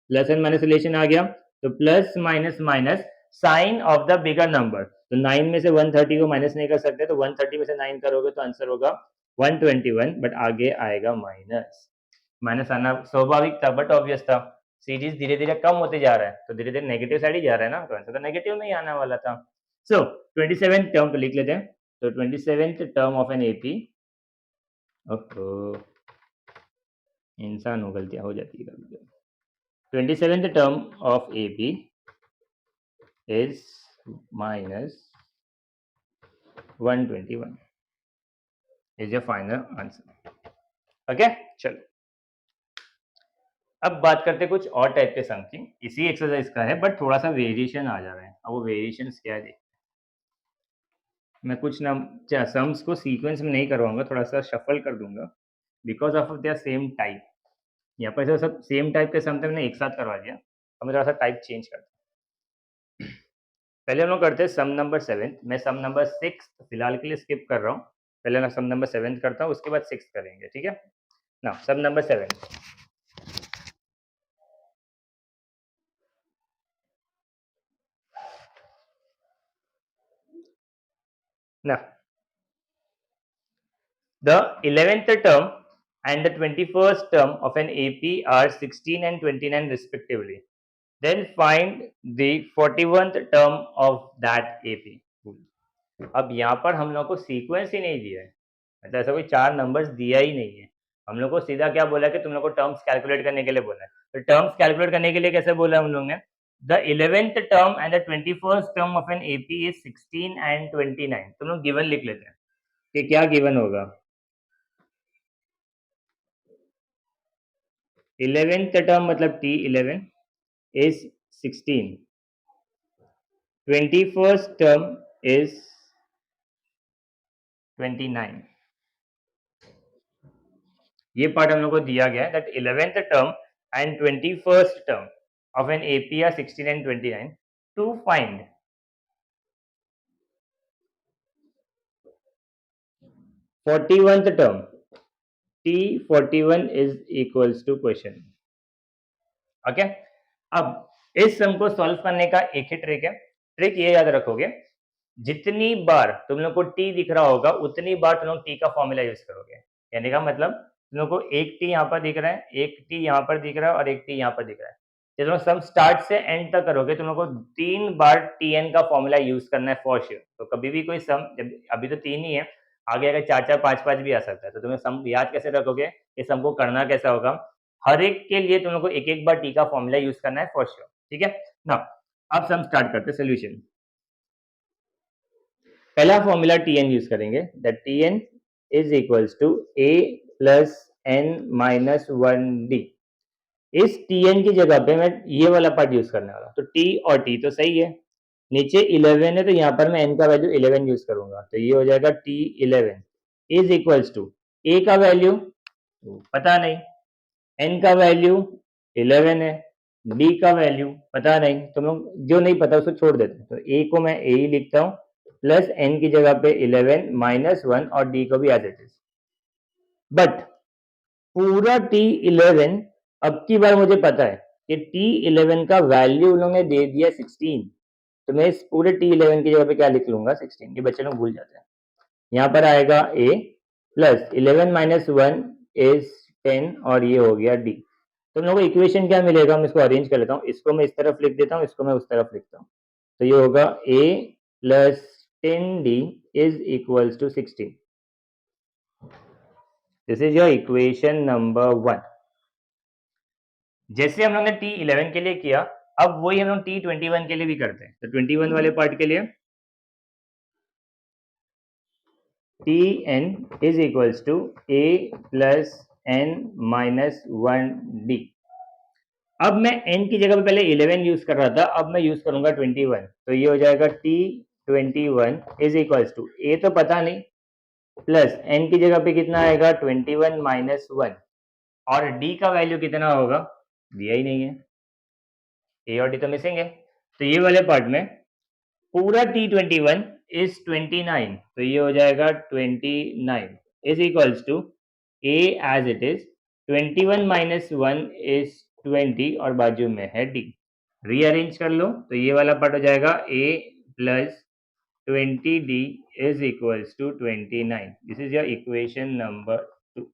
प्लस एंड माइनस रिलेशन आ गया, तो plus minus minus sign of the bigger number, तो 9 में से 130 को माइनस नहीं कर सकते, तो 130 में से 9 करोगे तो आंसर होगा 121, बट आगे आएगा माइनस, माइनस आना स्वाभाविक था बट ऑब्वियस था, सीरीज धीरे धीरे कम होते जा रहा है तो धीरे धीरे नेगेटिव साइड ही जा रहा है ना, तो आंसर तो नेगेटिव में ही आने वाला था। सो 27th टर्म पे लिख लेते हैं, तो 27th term of an AP, इंसान हो गलतियां हो जाती है कभी। 27th term of AP is -121 is your final answer. Okay चलो, अब बात करते हैं कुछ और टाइप के सम की, इसी एक्सरसाइज का है बट थोड़ा सा वेरिएशन आ जा रहा है, अब वो वेरिएशन क्या है देखते, मैं कुछ ना सम्स को सीक्वेंस में नहीं करवाऊंगा, थोड़ा सा शफल कर दूंगा because of their same type, यहाँ पर जो सब सेम टाइप के सम थे मैंने एक साथ करवा दिया, अब मैं थोड़ा सा टाइप चेंज करता हूँ। पहले हम लोग करते हैं सम नंबर 7, मैं सम नंबर 6 फिलहाल के लिए स्किप कर रहा हूँ, पहले मैं सम नंबर 7 करता हूँ उसके बाद 6 करेंगे, ठीक है ना। सम नंबर 7, ना the 11th term and the 21st term of an AP are 16 and 29 respectively. Then find the 41st term of that AP. अब यहाँ पर हम लोग को सीक्वेंस ही नहीं दिया है, मतलब ऐसा कोई चार नंबर्स दिया ही नहीं है, हम लोग को सीधा क्या बोला कि तुम लोग को टर्म्स कैलकुलेट करने के लिए बोला है, तो टर्म्स कैलकुलेट करने के लिए कैसे बोला हम लोग ने, the 11th term and the 21st term of an AP is 16 and 29, तुम लोग गिवन लिख लेते हैं कि क्या गिवन होगा, 11th टर्म मतलब T11 is 16, 21st term is 29, ये पार्ट हम लोग को दिया गया है that 11th term and 21st term of an APR 16 and 29 to find 41th term. T41 is equals to question. Okay, अब इस सम को सॉल्व करने का एक ही ट्रिक है. ट्रिक ये याद रखोगे, जितनी बार तुम लोग को टी दिख रहा होगा उतनी बार तुम लोग टी का फॉर्मूला यूज करोगे. कहने का मतलब तुम लोग को एक टी यहाँ पर दिख रहा है, एक टी यहाँ पर दिख रहा है और एक टी यहाँ पर दिख रहा है. जब तुम सम स्टार्ट से एंड तक करोगे तुम लोग को 3 बार टी एन का फॉर्मूला यूज करना है फॉर श्योर. तो कभी भी कोई सम, अभी तो 3 ही है, आगे अगर 4-4 5-5 भी आ सकता है, तो तुम्हें सम याद कैसे रखोगे, इस सम को करना कैसा होगा, हर एक के लिए तुम लोग को एक एक बार टी का फॉर्मूला यूज करना है फॉर श्योर. ठीक है ना. अब सम स्टार्ट करते हैं. सोल्यूशन, पहला फॉर्मूला Tn यूज करेंगे. That Tn is equals to a plus n minus 1d. इस Tn की जगह पे मैं ये वाला पार्ट यूज करने वाला. तो T और T तो सही है, नीचे 11 है तो यहाँ पर मैं n का वैल्यू 11 यूज करूंगा. तो ये हो जाएगा T11 is equals to a का वैल्यू पता नहीं, n का वैल्यू 11 है, d का वैल्यू पता नहीं. तुम लोग जो नहीं पता उसको छोड़ देते. तो a को मैं a ही लिखता हूँ, प्लस n की जगह पे 11 माइनस 1 और d को भी एज इट इज. बट पूरा T11 अब की बार मुझे पता है कि T11 का वैल्यू उन्होंने दे दिया 16. तो मैं इस पूरे T11 की जगह पे क्या लिख लूंगा, 16. ये बच्चे लोग भूल जाते हैं. यहाँ पर आएगा a प्लस 11 माइनस 1 इज 10 और ये हो गया d. तो हम लोग को इक्वेशन क्या मिलेगा, मैं इसको अरेंज कर लेता हूँ. इसको मैं इस तरफ लिख देता हूँ, इसको मैं उस तरफ लिखता हूँ. तो ये होगा a plus 10d is equals to 16. This is your equation number 1. जैसे हम लोग ने T11 के लिए किया, अब वही हम लोग T21 के लिए भी करते हैं. तो 21 वाले पार्ट के लिए Tn is equals to a plus n minus 1d. अब मैं n की जगह पे पहले 11 यूज कर रहा था, अब मैं यूज करूंगा 21. तो ये हो जाएगा T21 is equals to a तो पता नहीं, प्लस n की जगह पे कितना आएगा 21 माइनस 1 और d का वैल्यू कितना होगा, दिया ही नहीं है, a और d तो मिसिंग है. तो ये वाले पार्ट में पूरा T21 इज 29. तो ये हो जाएगा 29 is equals to a as it is, 21 minus 1 is 20 और बाजू में है d. रीअरेंज कर लो तो ये वाला पार्ट हो जाएगा a plus 20d is equals to 29. This is your equation number 2.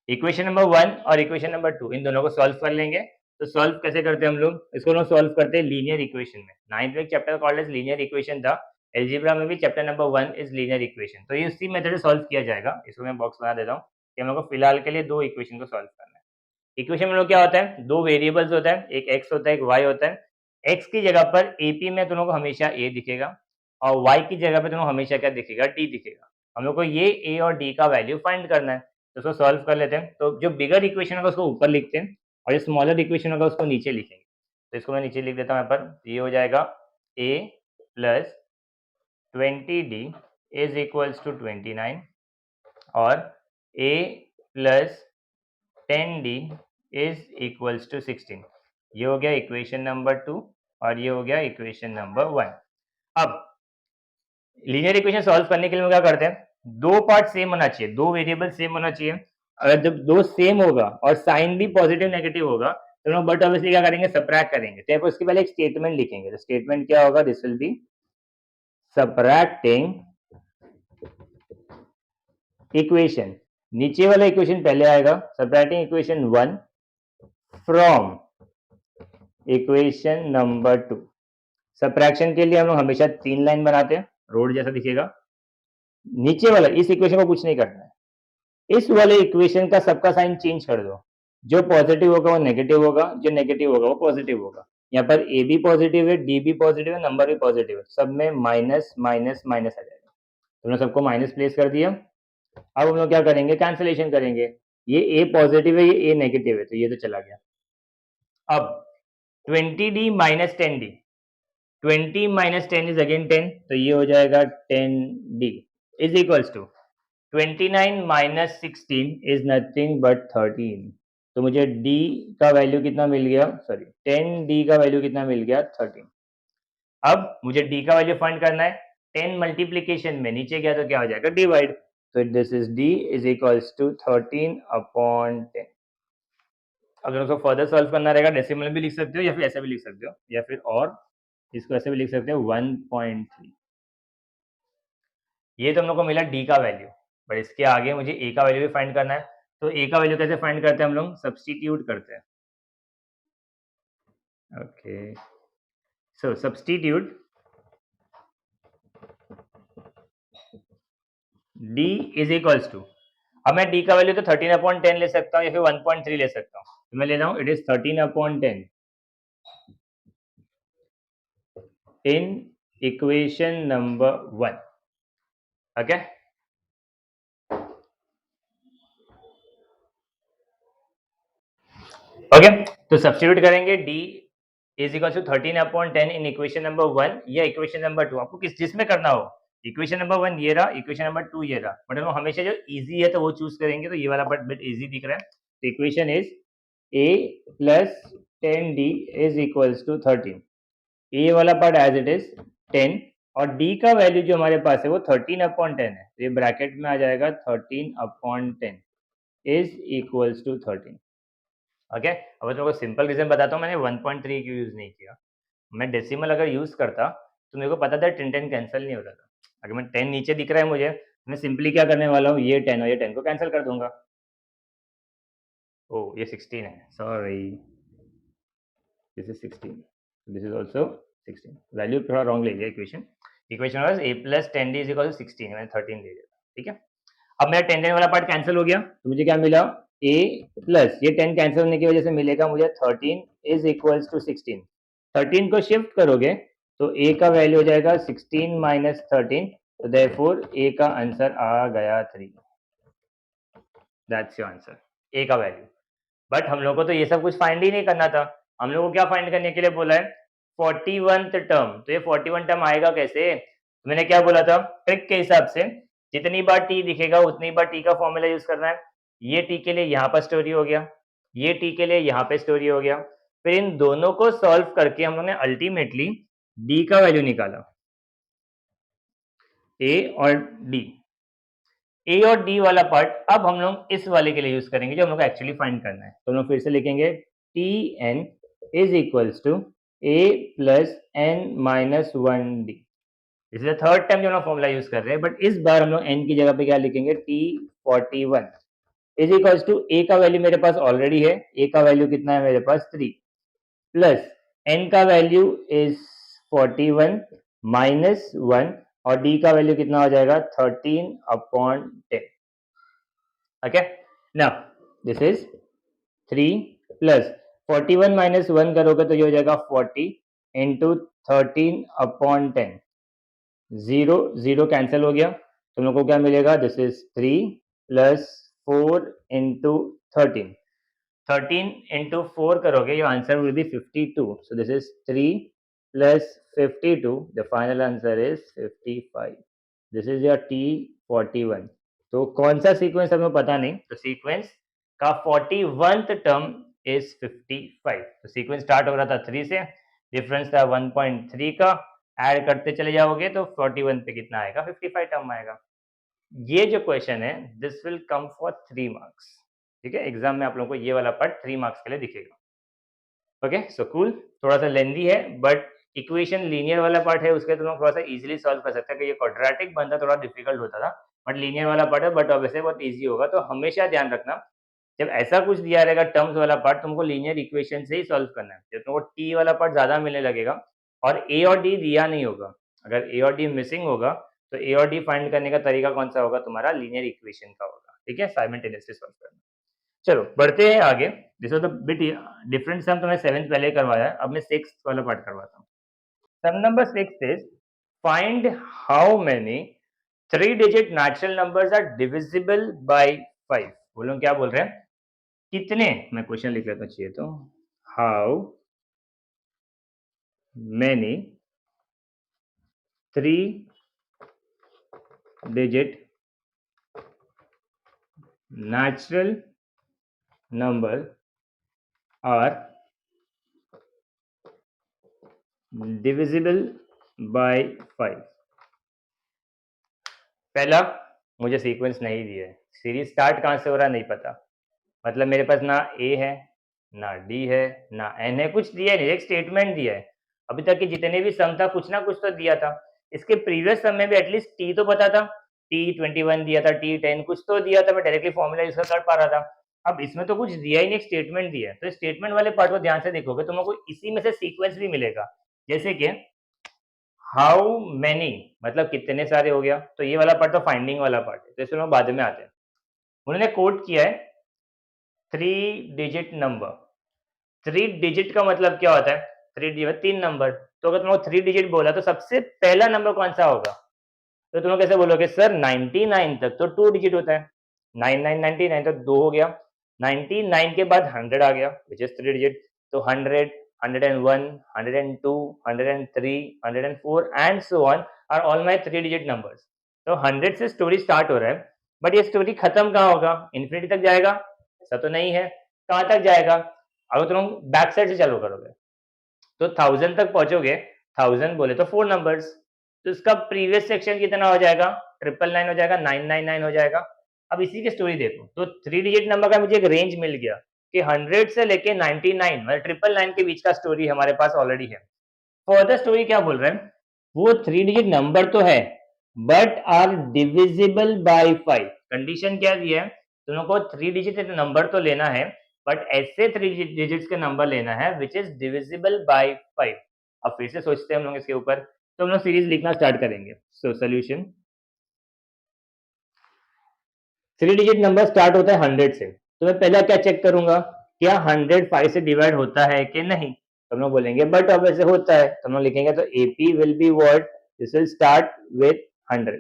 Equation number 1 और इक्वेशन नंबर 2 इन दोनों को सॉल्व कर लेंगे. तो सॉल्व कैसे करते हैं हम लोग, इसको लोग सॉल्व करते हैं लीनियर इक्वेशन में. 9th में chapter called as linear equation था. एल्जेब्रा में भी chapter number 1 is linear equation. तो ये उसी मेथड से सॉल्व किया जाएगा. इसको मैं बॉक्स बना देता हूँ कि हम लोग को फिलहाल के लिए दो इक्वेशन को सॉल्व करना है. इक्वेशन में लोग क्या होता है, दो वेरिएबल्स होता है, एक x होता है एक y होता है. x की जगह पर AP में तुम लोग को हमेशा a दिखेगा और y की जगह पे तुम लोग हमेशा क्या दिखेगा, d दिखेगा. हम लोग को ये a और d का वैल्यू फाइंड करना है. तो उसको सॉल्व कर लेते हैं. तो जो बिगर इक्वेशन होगा उसको ऊपर लिखते हैं और जो स्मॉलर इक्वेशन होगा उसको नीचे लिखेंगे. तो इसको मैं नीचे लिख देता हूँ यहाँ पर. ये हो जाएगा a plus 20d is equals to 29 और a plus 10d is equals to 16. ये हो गया इक्वेशन नंबर 2 और ये हो गया इक्वेशन नंबर 1. अब लीनियर इक्वेशन सॉल्व करने के लिए हम क्या करते हैं, दो पार्ट सेम होना चाहिए, दो वेरिएबल सेम होना चाहिए. अगर जब दो सेम होगा और साइन भी पॉजिटिव नेगेटिव होगा तो हम बट ऑब्वियसली क्या करेंगे, सबट्रैक्ट करेंगे. तो उसके पहले एक स्टेटमेंट लिखेंगे. तो स्टेटमेंट क्या होगा, this will be subtracting equation. नीचे वाला इक्वेशन पहले आएगा, subtracting equation 1 from equation number 2. Subtraction के लिए हम लोग हमेशा 3 लाइन बनाते हैं, रोड जैसा दिखेगा. नीचे वाला इस इक्वेशन को कुछ नहीं करना है, इस वाले इक्वेशन का सबका साइन चेंज कर दो. जो पॉजिटिव होगा वो नेगेटिव होगा, जो नेगेटिव होगा वो पॉजिटिव होगा. यहाँ पर ए भी पॉजिटिव है, डी भी पॉजिटिव है, नंबर भी पॉजिटिव है, सब में माइनस माइनस माइनस आ जाएगा. तो हमने सबको माइनस प्लेस कर दिया. अब हम लोग क्या करेंगे, कैंसिलेशन करेंगे. ये ए पॉजिटिव है, ये ए नेगेटिव है, तो ये तो चला गया. अब 20d minus 10d, 20 minus 10 is again 10, तो ये हो जाएगा 10d is equals to 29 minus 16 is nothing but 13. तो मुझे d का वैल्यू कितना मिल गया, सॉरी 10d का वैल्यू कितना मिल गया, 13। अब मुझे d का वैल्यू फाइंड करना है, 10 मल्टीप्लीकेशन में नीचे गया तो क्या हो जाएगा, डिवाइड। तो this is d is equals to 13/10। अब दोनों को फर्दर सॉल्व करना रहेगा, डेसिमल भी लिख सकते हो या फिर ऐसे भी लिख सकते हो, या फिर और इसको ऐसे भी लिख सकते हो 1.3। ये तो हम लोग को मिला d का वैल्यू, बट इसके आगे मुझे a का वैल्यू भी फाइंड करना है। तो a का वैल्यू कैसे फाइंड करते हैं हम लोग, सब्सटीट्यूट करते हैं। Okay, so substitute d is equals to, अब मैं d का वैल्यू तो 13/10 ले सकता हूँ या फिर 1.3 ले सकता हूँ, तो मैं ले रहा हूँ it is 13/10 in equation number 1। Okay, okay, तो सब्स्टिट्यूट करेंगे d is equal to 13/10 in equation number 1 या इक्वेशन नंबर 2, आपको किस जिसमें करना हो। इक्वेशन नंबर 1 ये रहा, इक्वेशन नंबर 2 ये रहा, मतलब हम हमेशा जो इजी है तो वो चूज करेंगे, तो ये वाला पार्ट बिट इजी दिख रहा है। तो equation is a plus 10d is equals to 13। A वाला पार्ट एज इट इज 10 और d का वैल्यू जो हमारे पास है वो 13/10 है, तो ये ब्रैकेट में आ जाएगा 13/10 इज इक्वल्स टू 13। ओके, अब मैं तुमको सिंपल रीजन बताता हूँ, मैंने 1.3 क्यों यूज नहीं किया। मैं डेसिमल अगर यूज करता तो मेरे को पता था 10 कैंसिल नहीं होता था। अगर मैं 10 नीचे दिख रहा है मुझे, मैं सिंपली क्या करने वाला हूँ, ये 10 और ये 10 को कैंसिल कर दूंगा। ओ ये 16 है, sorry, this is 16, this is also 16, value थोड़ा रॉन्ग ले लिया equation. Equation was a plus 10d is equal to 16, मैंने 13 ले लिया, ठीक है। अब मेरा 10 वाला पार्ट कैंसिल हो गया, तो मुझे क्या मिला, a प्लस ये 10 कैंसिल होने की वजह से मिलेगा मुझे 13 इज इक्वल्स टू 16। 13 को शिफ्ट करोगे तो a का वैल्यू हो जाएगा 16 माइनस 13, तो देयरफॉर a का आंसर आ गया 3। दैट्स योर आंसर, a का वैल्यू। बट हम लोग को तो ये सब कुछ फाइंड ही नहीं करना था, हम लोग को क्या फाइंड करने के लिए बोला है, 41th टर्म। तो ये 41 टर्म आएगा कैसे, मैंने क्या बोला था, ट्रिक के हिसाब से जितनी बार t दिखेगा उतनी बार t का फॉर्मूला यूज करना है। ये t के लिए यहाँ पर स्टोरी हो गया, ये t के लिए यहाँ पे स्टोरी हो गया, फिर इन दोनों को सॉल्व करके हम लोग ने अल्टीमेटली d का वैल्यू निकाला, a और d। ए और डी वाला पार्ट अब हम लोग इस वाले के लिए यूज करेंगे जो हम लोग को एक्चुअली फाइंड करना है, तो हम लोग फिर से लिखेंगे t n is equals to a plus n minus 1d। इसलिए थर्ड टाइम जो हम लोग फॉर्मूला यूज कर रहे हैं, बट इस बार हम लोग एन की जगह पे क्या लिखेंगे, T41 इज इक्वल्स टू ए का वैल्यू मेरे पास ऑलरेडी है, ए का वैल्यू कितना है मेरे पास 3, प्लस एन का वैल्यू इज 41 माइनस 1 और डी का वैल्यू कितना हो जाएगा 13/10। Okay, now this is 3 plus 41 minus 1 करोगे तो ये हो जाएगा 40 इंटू 13/10, जीरो जीरो कैंसिल हो गया, तुम लोग को क्या मिलेगा, this is 3 plus 4 into 13, 13 into 4 करोगे your answer will be 52, so this is 3 plus 52, the final answer is 55। This is your T41। तो कौन सा सीक्वेंस हमें पता नहीं, तो सीक्वेंस का 41th टर्म इज 55। तो सीक्वेंस स्टार्ट हो रहा था 3 से, डिफरेंस था 1.3 का, ऐड करते चले जाओगे तो 41 पे कितना आएगा, 55 टर्म आएगा। ये जो क्वेश्चन है this will come for 3 marks, ठीक है, एग्जाम में आप लोगों को ये वाला पार्ट 3 मार्क्स के लिए दिखेगा। ओके, सो कूल, थोड़ा सा लेंदी है बट इक्वेशन लीनियर वाला पार्ट है उसके तुम लोग थोड़ा सा इजीली सॉल्व कर सकते हैं, कि ये क्वाड्रेटिक बनता थोड़ा डिफिकल्ट होता था, बट लीनियर वाला पार्ट है, बट वैसे बहुत इजी होगा। तो हमेशा ध्यान रखना जब ऐसा कुछ दिया रहेगा टर्म्स वाला पार्ट, तुमको लीनियर इक्वेशन से ही सॉल्व करना है। जब तुमको टी वाला पार्ट ज्यादा मिलने लगेगा और ए और डी दिया नहीं होगा, अगर ए और डी मिसिंग होगा तो ए और डी फाइंड करने का तरीका कौन सा होगा, तुम्हारा लीनियर इक्वेशन का होगा, ठीक है, साइमल्टेनियसली सॉल्व करना। चलो बढ़ते हैं आगे, this was the bit different sum, तो मैं 7th पहले करवाया है, अब मैं 6th वाला पार्ट करवाता हूँ। Sum number 6 is find how many 3 digit natural numbers are divisible by 5। बोलो क्या बोल रहे हैं, कितने, मैं क्वेश्चन लिख लेता चाहिए तो, how many 3 digit natural number are divisible by 5। पहला, मुझे सीक्वेंस नहीं दिया है, सीरीज स्टार्ट कहाँ से हो रहा है नहीं पता, मतलब मेरे पास ना ए है, ना डी है, ना एन है, कुछ दिया नहीं, एक स्टेटमेंट दिया है। अभी तक के जितने भी सम था कुछ ना कुछ तो दिया था। इसके प्रीवियस सम में भी एटलीस्ट टी तो पता था, T21 दिया था, T10 कुछ तो दिया था, मैं डायरेक्टली फॉर्मूला यूज कर पा रहा था। अब इसमें तो कुछ दिया ही नहीं, एक स्टेटमेंट दिया है, तो स्टेटमेंट वाले पार्ट को ध्यान से देखोगे तो तुमको इसी में से सीक्वेंस भी मिलेगा, जैसे कि हाउ मैनी मतलब कितने सारे हो गया, तो ये वाला पार्ट तो फाइंडिंग वाला पार्ट है, तो इसमें हम बाद में आते हैं। उन्होंने कोट किया है 3 डिजिट नंबर। 3 डिजिट का मतलब क्या होता है? 3 डिजिट 3 नंबर, तो अगर तुमको 3 डिजिट बोला तो सबसे पहला नंबर कौन सा होगा? तो तुम लोग कैसे बोलोगे सर 99 तक तो 2 डिजिट होता है, 99 तो 2 हो गया, 99 के बाद 100 आ गया विच इज 3 डिजिट, तो 100, 101, 102, 103, 104 and so on are all my 3 digit numbers. तो 100 से स्टोरी स्टार्ट हो रहा है, बट ये स्टोरी खत्म कहाँ होगा? इन्फिनिटी तक जाएगा? ऐसा तो नहीं है। कहाँ तक जाएगा? अगर तुम बैक साइड से चालू करोगे तो 1000 तक पहुंचोगे, 1000 बोले तो 4 नंबर्स, तो इसका प्रीवियस सेक्शन कितना हो जाएगा? 999 हो जाएगा, 999 हो जाएगा। अब इसी की स्टोरी देखो, तो 3 डिजिट नंबर का मुझे एक रेंज मिल गया कि 100 से लेके 99 मतलब 999 के बीच का स्टोरी हमारे पास ऑलरेडी है। फर्दर स्टोरी क्या बोल रहे हैं? वो 3 डिजिट नंबर तो है but are divisible by 5। Condition क्या दिया है? तुम लोग को 3 डिजिट नंबर तो लेना है, बट ऐसे 3 डिजिट्स के नंबर लेना है विच इज डिविजिबल बाय 5। अब फिर से सोचते हैं हम लोग इसके ऊपर, तो हम लोग सीरीज लिखना स्टार्ट करेंगे। So solution, 3 digit number start होता है 100 से, तो मैं पहला क्या चेक करूंगा, क्या 100 5 से डिवाइड होता है कि नहीं? तो हम लोग बोलेंगे बट अब ऐसे होता है, तो हम लोग लिखेंगे तो AP will be what, this will start with 100।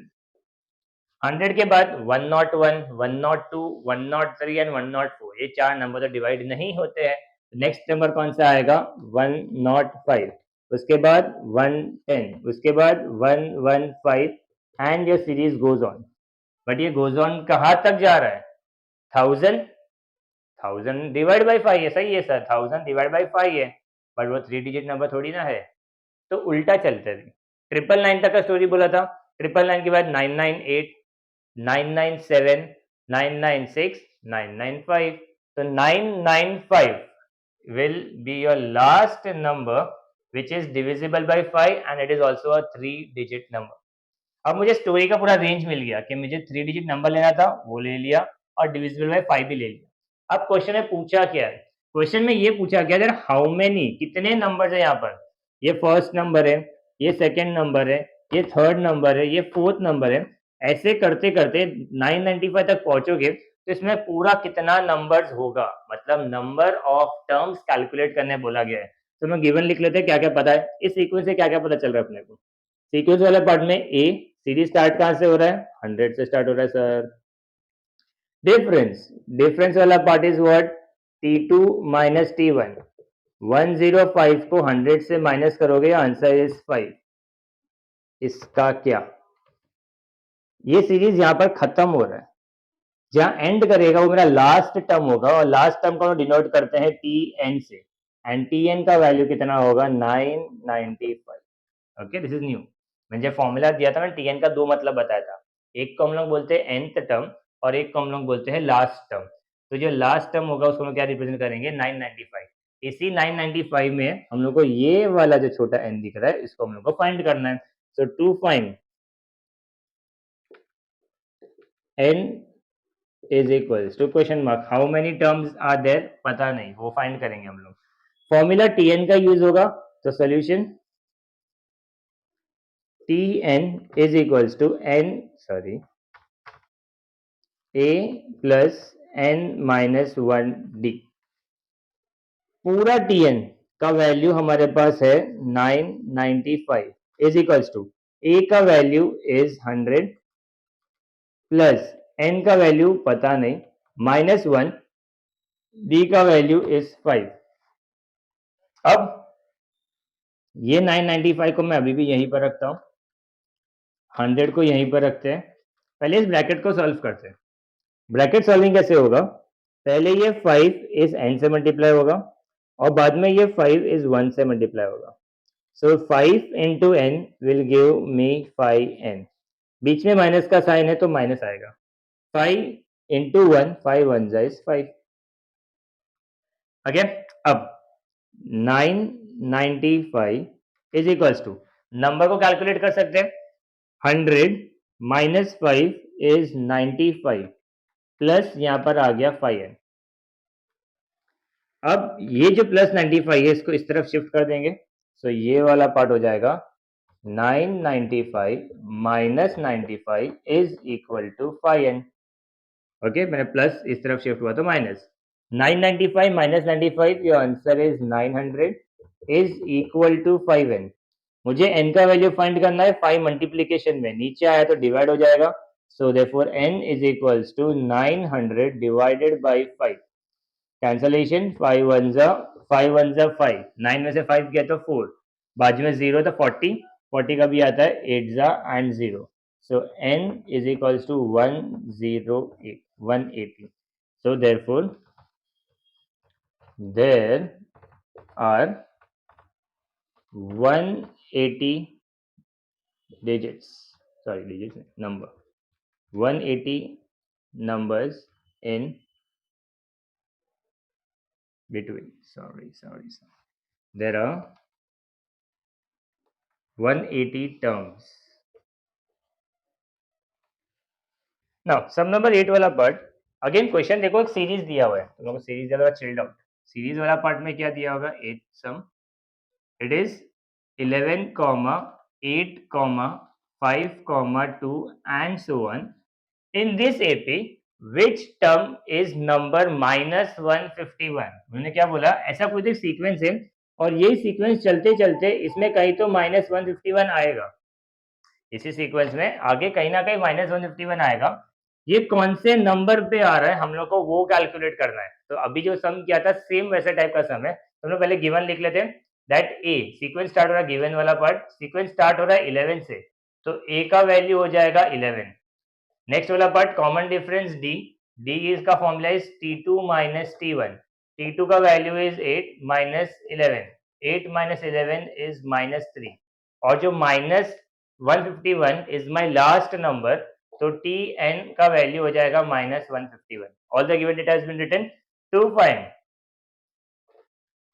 100 के बाद 101, 102, 103 एंड 104, ये 4 नंबर तो डिवाइड नहीं होते हैं। नेक्स्ट नंबर कौन सा आएगा? 105, उसके बाद 110, उसके बाद 115 and your series goes on. But ये गोज ऑन कहाँ तक जा रहा है? 1000, 1000 डिवाइड बाई 5 है, सही है सर, 1000 डिवाइड बाई 5 है, बट वो 3 डिजिट नंबर थोड़ी ना है, तो उल्टा चलते थे। 999 तक का स्टोरी बोला था, 999 के बाद 998, 997, 996, 995, तो 995 will be your last number which is divisible by 5 and it is also a 3 digit number। अब मुझे स्टोरी का पूरा रेंज मिल गया कि मुझे 3 डिजिट नंबर लेना था, वो ले लिया, और डिविजिबल बाय 5 भी ले लिया। अब क्वेश्चन में पूछा क्या है? क्वेश्चन में ये पूछा गया देयर हाउ मेनी, कितने नंबर्स है यहाँ पर? ये फर्स्ट नंबर है, ये सेकंड नंबर है, ये थर्ड नंबर है, ये फोर्थ नंबर है। ऐसे करते करते 995 तक पहुंचोगे तो इसमें पूरा कितना नंबर्स होगा, मतलब नंबर ऑफ टर्म्स कैलकुलेट करने बोला गया है। तो मैं गिवन लिख लेते हैं क्या क्या पता है, इस सीक्वेंस से क्या क्या पता चल रहा है अपने को। सीक्वेंस वाले पार्ट में ए, सीरीज स्टार्ट कहां से हो रहा है? 100 से स्टार्ट हो रहा है सर। डिफरेंस, डिफरेंस वाला part is what? T2 minus T1, 105 को 100 से माइनस करोगे, आंसर इज 5। इसका क्या? ये सीरीज यहां पर खत्म हो रहा है, जहां एंड करेगा वो मेरा लास्ट टर्म होगा, और लास्ट टर्म को डिनोट करते हैं Tn से, एंड Tn का वैल्यू कितना होगा? 995। Okay, this is new. मैंने जब फॉर्मूला दिया था मैंने Tn का दो मतलब बताया था, एक को हम लोग बोलते हैं nth टर्म और एक को हम लोग बोलते हैं लास्ट टर्म। तो जो लास्ट टर्म होगा उसको हम क्या रिप्रेजेंट करेंगे? 995। इसी 995 में हम लोग को ये वाला जो छोटा n दिख रहा है इसको हम लोग को फाइंड करना है। So to find n is equals to question mark how many terms are there, पता नहीं, वो फाइंड करेंगे हम लोग। फॉर्मूला Tn का यूज होगा, तो solution Tn is equals to n, sorry, a plus n minus 1d। पूरा Tn का वैल्यू हमारे पास है 995 इज इक्वल्स टू a का वैल्यू इज 100 प्लस n का वैल्यू पता नहीं माइनस 1, d का वैल्यू इज 5। अब ये 995 को मैं अभी भी यहीं पर रखता हूं, 100 को यहीं पर रखते हैं। पहले इस ब्रैकेट को सॉल्व करते हैं। ब्रैकेट सॉल्विंग कैसे होगा? पहले ये 5 इस n से मल्टीप्लाई होगा, और बाद में ये 5 इज 1 से मल्टीप्लाई होगा। So 5 into n will give me 5n। बीच में माइनस का साइन है तो माइनस आएगा। 5 इंटू 1, 5 1 इज 5। ओके, अब 995 इज इक्वल्स टू, नंबर को कैलकुलेट कर सकते हैं। 100 माइनस 5 इज 95 प्लस यहां पर आ गया 5n। अब ये जो प्लस 95 है इसको इस तरफ शिफ्ट कर देंगे। सो ये वाला पार्ट हो जाएगा 995 minus 95 is equal to 5n। Okay, मैंने प्लस इस तरफ शिफ्ट हुआ तो minus. 995 minus 95, your answer is 900 is equal to 5n। मुझे n का वैल्यू फाइंड करना है 5 मल्टीप्लीकेशन में, नीचे आया तो डिवाइड हो जाएगा। So therefore n is equals to 900 divided by 5। Cancellation, 5 1 जा 5, 9 में से 5 गया तो 4, बाजू में 0 तो 40, 40 का भी आता है 8 जा and 0। So n is equals to 108, 180। So therefore there are 180 digits, sorry digits number, 180 numbers in between, sorry, there are 180 terms. Now sum number 8 वाला पार्ट, अगेन क्वेश्चन देखो, एक सीरीज दिया हुआ है, तुम लोगों को सीरीज दिया हुआ, चिल्ड आउट। सीरीज वाला पार्ट में क्या दिया होगा, 8 सम, it is 11, 8, 5, 2 and so on. In this AP, which term is number -151? उन्होंने क्या बोला, ऐसा कोई एक सीक्वेंस है और ये सीक्वेंस चलते चलते इसमें कहीं तो -151 आएगा, इसी सीक्वेंस में आगे कहीं ना कहीं -151 आएगा। ये कौन से नंबर पे आ रहा है हम लोग को वो कैलकुलेट करना है। तो अभी जो सम किया था सेम वैसे टाइप का सम है। तो हम लोग पहले गिवन लिख लेते हैं, दैट ए सीक्वेंस स्टार्ट हो रहा है, गिवन वाला पार्ट सीक्वेंस स्टार्ट हो रहा है 11 से, तो ए का वैल्यू हो जाएगा 11। नेक्स्ट वाला पार्ट कॉमन डिफरेंस डी, डी इसका formula is T2 minus T1, T2 का value is 8 minus 11, 8 minus 11 is -3, और जो -151 इज माय लास्ट नंबर, तो Tn का वैल्यू हो जाएगा -151। All the given data has been written. To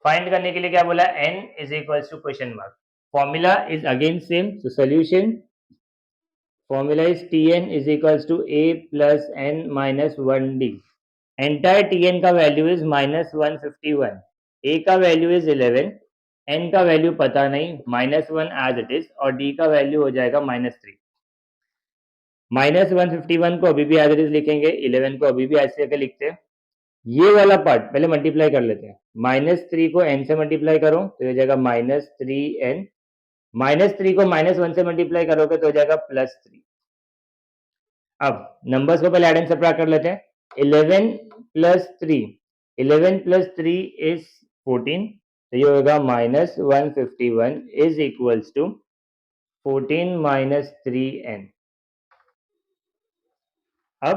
find करने के लिए क्या बोला, n is equals to question mark. Formula is again same, so solution formula is Tn is equals to a plus n minus 1d. Entire Tn का value is -151, a का value is 11, n का value पता नहीं, -1 as it is, और d का value हो जाएगा -3। -151 को अभी भी एज इट इज लिखेंगे, 11 को अभी भी ऐसे करके लिखते हैं। ये वाला पार्ट पहले मल्टीप्लाई कर लेते हैं, -3 को n से मल्टीप्लाई करो तो हो जाएगा -3n, -3 को -1 से मल्टीप्लाई करोगे तो हो जाएगा +3। अब नंबर्स को पहले एड एंड सबट्रैक्ट कर लेते हैं। 11 प्लस 3, 11 प्लस 3 इज 14, तो ये होगा -151 is equals to 14 minus 3n। अब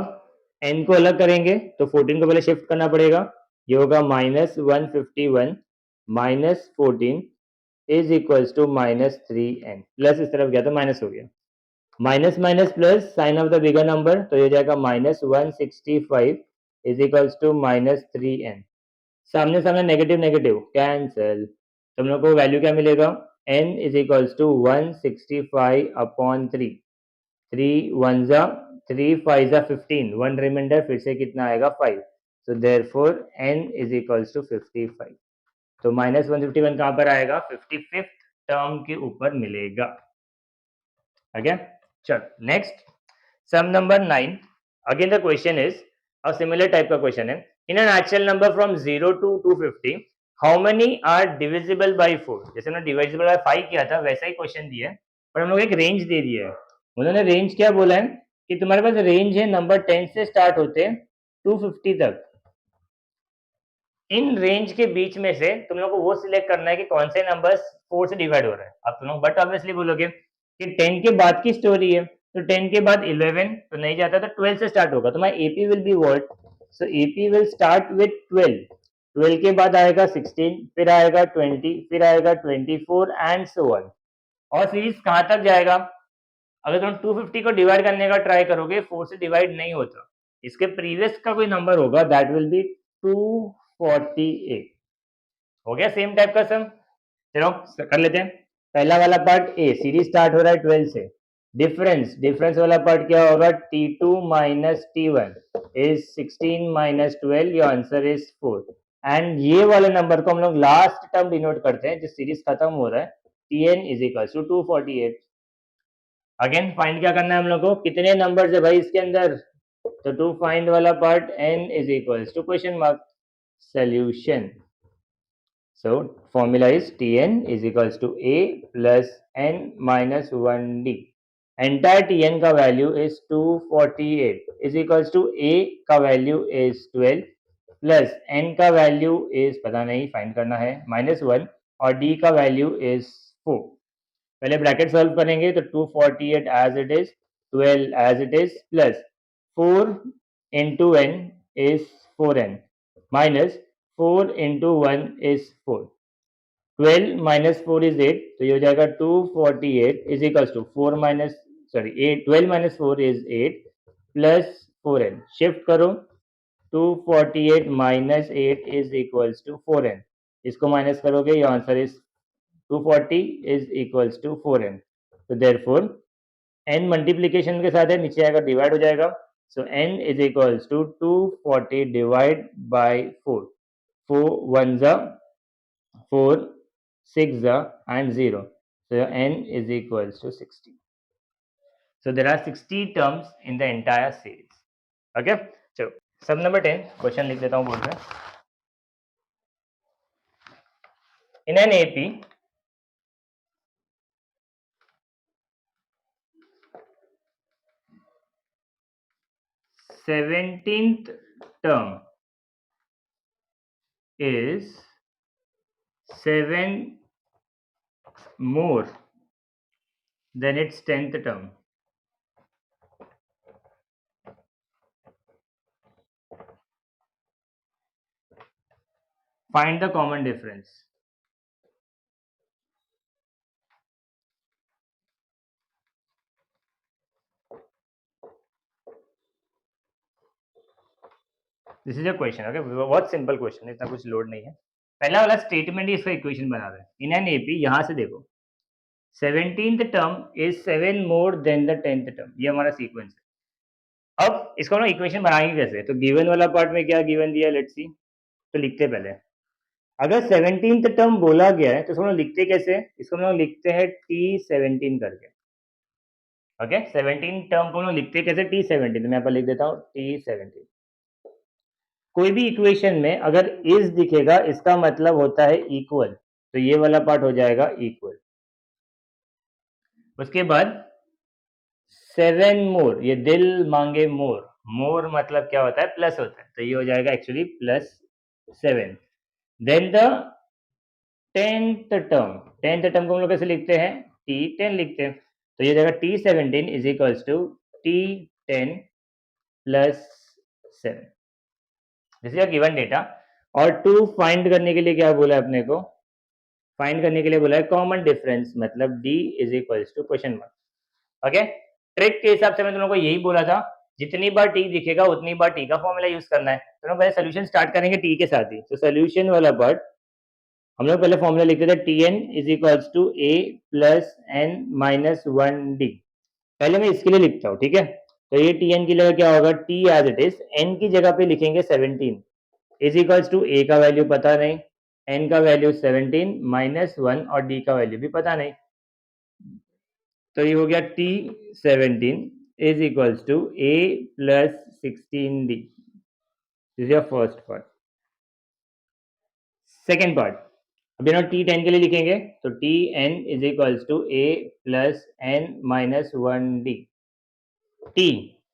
n को अलग करेंगे तो 14 को पहले शिफ्ट करना पड़ेगा, ये होगा -151 minus 14 is equals to -3n, plus इस तरफ गया तो माइनस हो गया, minus minus plus sign of the bigger number, तो ये जाएगा -165 इज इक्वल्स टू -3n। सामने सामने नेगेटिव नेगेटिव कैंसिल, तो हम लोग को वैल्यू क्या मिलेगा, n is equals to 165 upon 3, 3 1 जा 3 5 जा 15, वन रिमाइंडर फिर से कितना आएगा 5, so therefore n is equals to 55। तो -151 कहाँ पर आएगा, 55th टर्म के ऊपर मिलेगा। ओके, चलो next sum number 9। Again the question is a similar type का क्वेश्चन है, in a natural number from 0 to 250 how many are divisible by 4। जैसे हमने डिविजिबल बाय 5 किया था वैसा ही क्वेश्चन दिया है, पर हम लोग एक रेंज दे दिया है। उन्होंने रेंज क्या बोला है कि तुम्हारे पास रेंज है नंबर 10 से स्टार्ट होते 250 तक, इन रेंज के बीच में से तुम लोग को वो सिलेक्ट करना है कि कौन से नंबर्स 4 से डिवाइड हो रहे हैं। अब तुम लोग बट ऑब्वियसली बोलोगे कि 10 के बाद की स्टोरी है, तो 10 के बाद 11 तो नहीं जाता, तो 12 से स्टार्ट होगा, तो my AP will be what, so AP will start with 12। 12 के बाद आएगा 16, फिर आएगा 20, फिर आएगा 24 एंड सो ऑन। और सीरीज कहाँ तक जाएगा? अगर तुम 250 को डिवाइड करने का ट्राई करोगे 4 से डिवाइड नहीं होता, इसके प्रीवियस का कोई नंबर होगा, दैट विल बी 248। हो गया सेम टाइप का सम। चलो कर लेते हैं। पहला वाला पार्ट ए, सीरीज स्टार्ट हो रहा है 12 से। डिफरेंस, डिफरेंस वाला पार्ट क्या होगा? T2 minus T1 is 16 minus 12, your answer is 4। And ये वाले नंबर को हम लोग लास्ट टर्म डिनोट करते हैं जो सीरीज खत्म हो रहा है, Tn is equal to 248। Again find क्या करना है हम लोग को? कितने नंबर है भाई इसके अंदर? तो टू फाइंड वाला part n is equal to question mark solution. So formula is Tn is equals to A plus n minus 1D. Entire Tn का value is 248 is equals to A का value is 12 plus n का value is पता नहीं find करना है -1 और D का value is 4। पहले ब्रैकेट सॉल्व करेंगे तो 248 as it is, 12 as it is plus 4 into n is 4n minus 4 into 1 is 4। 12 minus 4 is 8, तो ये हो जाएगा 248 is equals to 4 minus sorry 8, 12 minus 4 is 8 plus 4n। Shift करो, 248 minus 8 is equals to 4n। इसको minus करोगे, your answer is 240 is equals to 4n। तो therefore n multiplication के साथ है, नीचे आएगा डिवाइड हो जाएगा। सो n is equals to 240 divide by 4। 4 1 जा 4, 6 जा and 0, so n is equals to 60। so there are 60 terms in the entire series। okay, so sum number 10 question लिख देता हूँ बोर्ड में। in an AP 17th term is 7 more than its 10th term। Find the common difference। This is a question. Okay, बहुत simple question है, इतना कुछ load नहीं है। पहला वाला स्टेटमेंट ही इसका इक्वेशन बना रहा है। इन एन एपी, यहां से देखो 17th term is 7 more than the 10th term, ये हमारा सीक्वेंस है। अब इसको हम इक्वेशन बनाएंगे कैसे? तो गिवन वाला पार्ट में क्या गिवन दिया, लेट्स सी। तो लिखते पहले, अगर 17th टर्म बोला गया है तो इसको हम लिखते कैसे? इसको हम लोग लिखते हैं T17 करके। ओके, 17 टर्म को हम लोग लिखते कैसे? T17। तो मैं यहाँ पर लिख देता हूँ T17। कोई भी इक्वेशन में अगर इज दिखेगा इसका मतलब होता है इक्वल, तो ये वाला पार्ट हो जाएगा इक्वल। उसके बाद 7 मोर, ये दिल मांगे मोर, मोर मतलब क्या होता है? प्लस होता है, तो ये हो जाएगा actually +7। Then the 10th term, 10th term को हम लोग कैसे लिखते हैं? T10 लिखते हैं, तो ये जाएगा T17 is equals to T10 plus 7। This is given data. और टू फाइंड करने के लिए क्या बोला है अपने को? फाइंड करने के लिए बोला है कॉमन डिफरेंस, मतलब D is equals to question mark. Okay, trick के हिसाब से मैं तुम लोगों को यही बोला था, जितनी बार T दिखेगा उतनी बार T का फॉर्मूला यूज करना है। तो हम पहले सोल्यूशन स्टार्ट करेंगे T के साथ ही। तो सोल्यूशन वाला पार्ट हम लोग पहले फॉर्मूला लिखते थे, Tn is equals to A plus n minus 1D। पहले मैं इसके लिए लिखता हूँ, ठीक है? तो ये Tn की जगह क्या होगा? T as it is, n की जगह पे लिखेंगे 17 इज इक्वल्स टू A का वैल्यू पता नहीं, n का वैल्यू 17 माइनस 1 और D का वैल्यू भी पता नहीं, तो ये हो गया T17 is equals to A plus 16D। This is your first part. Second part, अभी ना T10 के लिए लिखेंगे, तो Tn is equals to A plus n minus 1D। T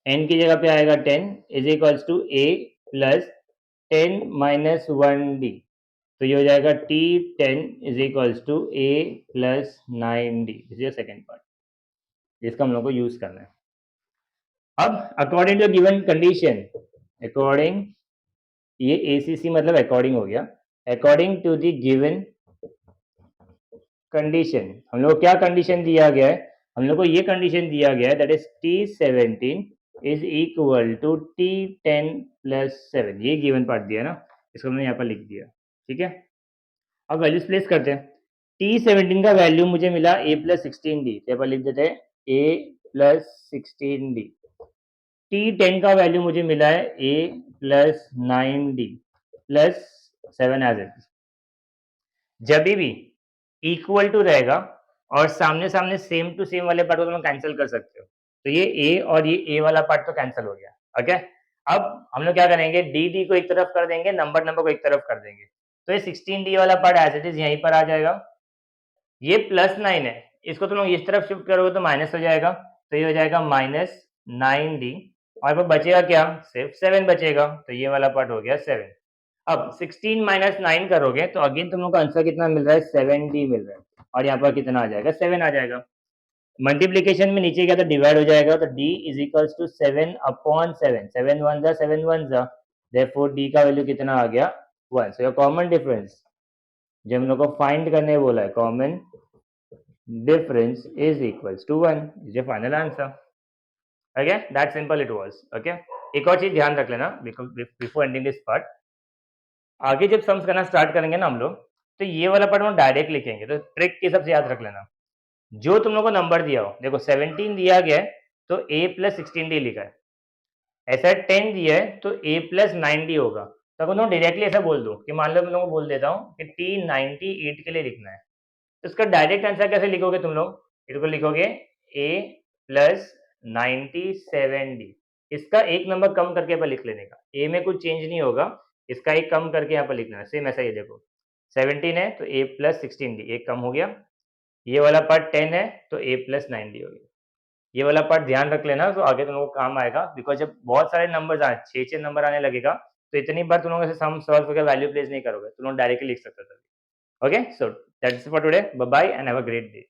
n की जगह पे आएगा 10 is equals to A plus 10 minus 1D। तो ये हो जाएगा T10 is equals to A plus 9D। This is second part, जिसका हम लोग को यूज करना है। अब according to given condition, according ये ACC मतलब अकॉर्डिंग हो गया, according to the given condition. हम लोग को क्या कंडीशन दिया गया है, हम लोग को ये कंडीशन दिया गया है that is T17 is equal to T10 plus 7, ये गिवन पार्ट दिया ना, इसको हमने यहाँ पर लिख दिया। ठीक है, अब वैल्यूज प्लेस करते हैं। T17 का वैल्यू मुझे मिला a प्लस 16d, यहाँ पर लिख देते हैं a प्लस 16d। T10 का वैल्यू मुझे मिला है a plus 9d plus 7 as it. जब भी इक्वल टू रहेगा और सामने सामने सेम टू सेम वाले पार्ट को तुम कैंसिल कर सकते हो, तो ये a और ये a वाला पार्ट तो कैंसिल हो गया। ओके, अब हम लोग क्या करेंगे, डी को एक तरफ कर देंगे, नंबर को एक तरफ कर देंगे, तो ये 16d वाला पार्ट एज इट इज यहीं पर आ जाएगा। ये प्लस 9 है, इसको तुम लोग इस तरफ शिफ्ट करोगे तो माइनस हो जाएगा, तो ये हो जाएगा माइनस 9d, और फिर बचेगा क्या, सिर्फ 7 बचेगा, तो ये वाला पार्ट हो गया 7। अब 16 माइनस 9 करोगे तो अगेन तुम लोग का आंसर कितना मिल रहा है, 7d मिल रहा है, और यहाँ पर कितना आ जाएगा, 7 आ जाएगा। मल्टीप्लीकेशन में नीचे गया तो डिवाइड हो जाएगा, तो d is equals to 7 upon 7, 7 one जा 7 वन जा, देयरफॉर d का वैल्यू कितना आ गया, 1। सो योर कॉमन डिफरेंस जो हम लोग को फाइंड करने बोला है, common difference is equals to 1 is your final answer. Okay, that simple it was. Okay, एक और चीज ध्यान रख लेना बिफोर एंडिंग दिस पार्ट, आगे जब सम्स करना स्टार्ट करेंगे ना हम लोग, तो ये वाला पार्ट हम डायरेक्ट लिखेंगे, तो ट्रिक के सबसे याद रख लेना, जो तुम लोग को नंबर दिया हो, देखो 17 दिया गया है तो a प्लस 16d लिखा है, ऐसा 10 दिया है तो a प्लस 9d होगा, तो अगर तुम डायरेक्टली ऐसा बोल दो कि मान लो मैं लोगों को बोल देता हूँ कि T98 के लिए लिखना है, तो इसका डायरेक्ट आंसर कैसे लिखोगे तुम लोग, इसको लिखोगे a प्लस 97d, इसका एक नंबर कम करके यहाँ पर लिख लेने का, a में कुछ चेंज नहीं होगा, इसका एक कम करके यहाँ पर लिखना है, सेम ऐसा ही देखो 17 है तो a प्लस 16d एक कम हो गया, ये वाला पार्ट 10 है तो a प्लस 9d हो गया। ये वाला पार्ट ध्यान रख लेना, तो आगे तुम लोगों को काम आएगा, बिकॉज जब बहुत सारे नंबर्स आए, 6 नंबर आने लगेगा, तो इतनी बार तुम लोग ऐसे सम सॉल्व करके वैल्यू प्लेस नहीं करोगे, तुम लोग डायरेक्टली लिख सकते हो। Okay, so that's for today, bye bye and have a great day.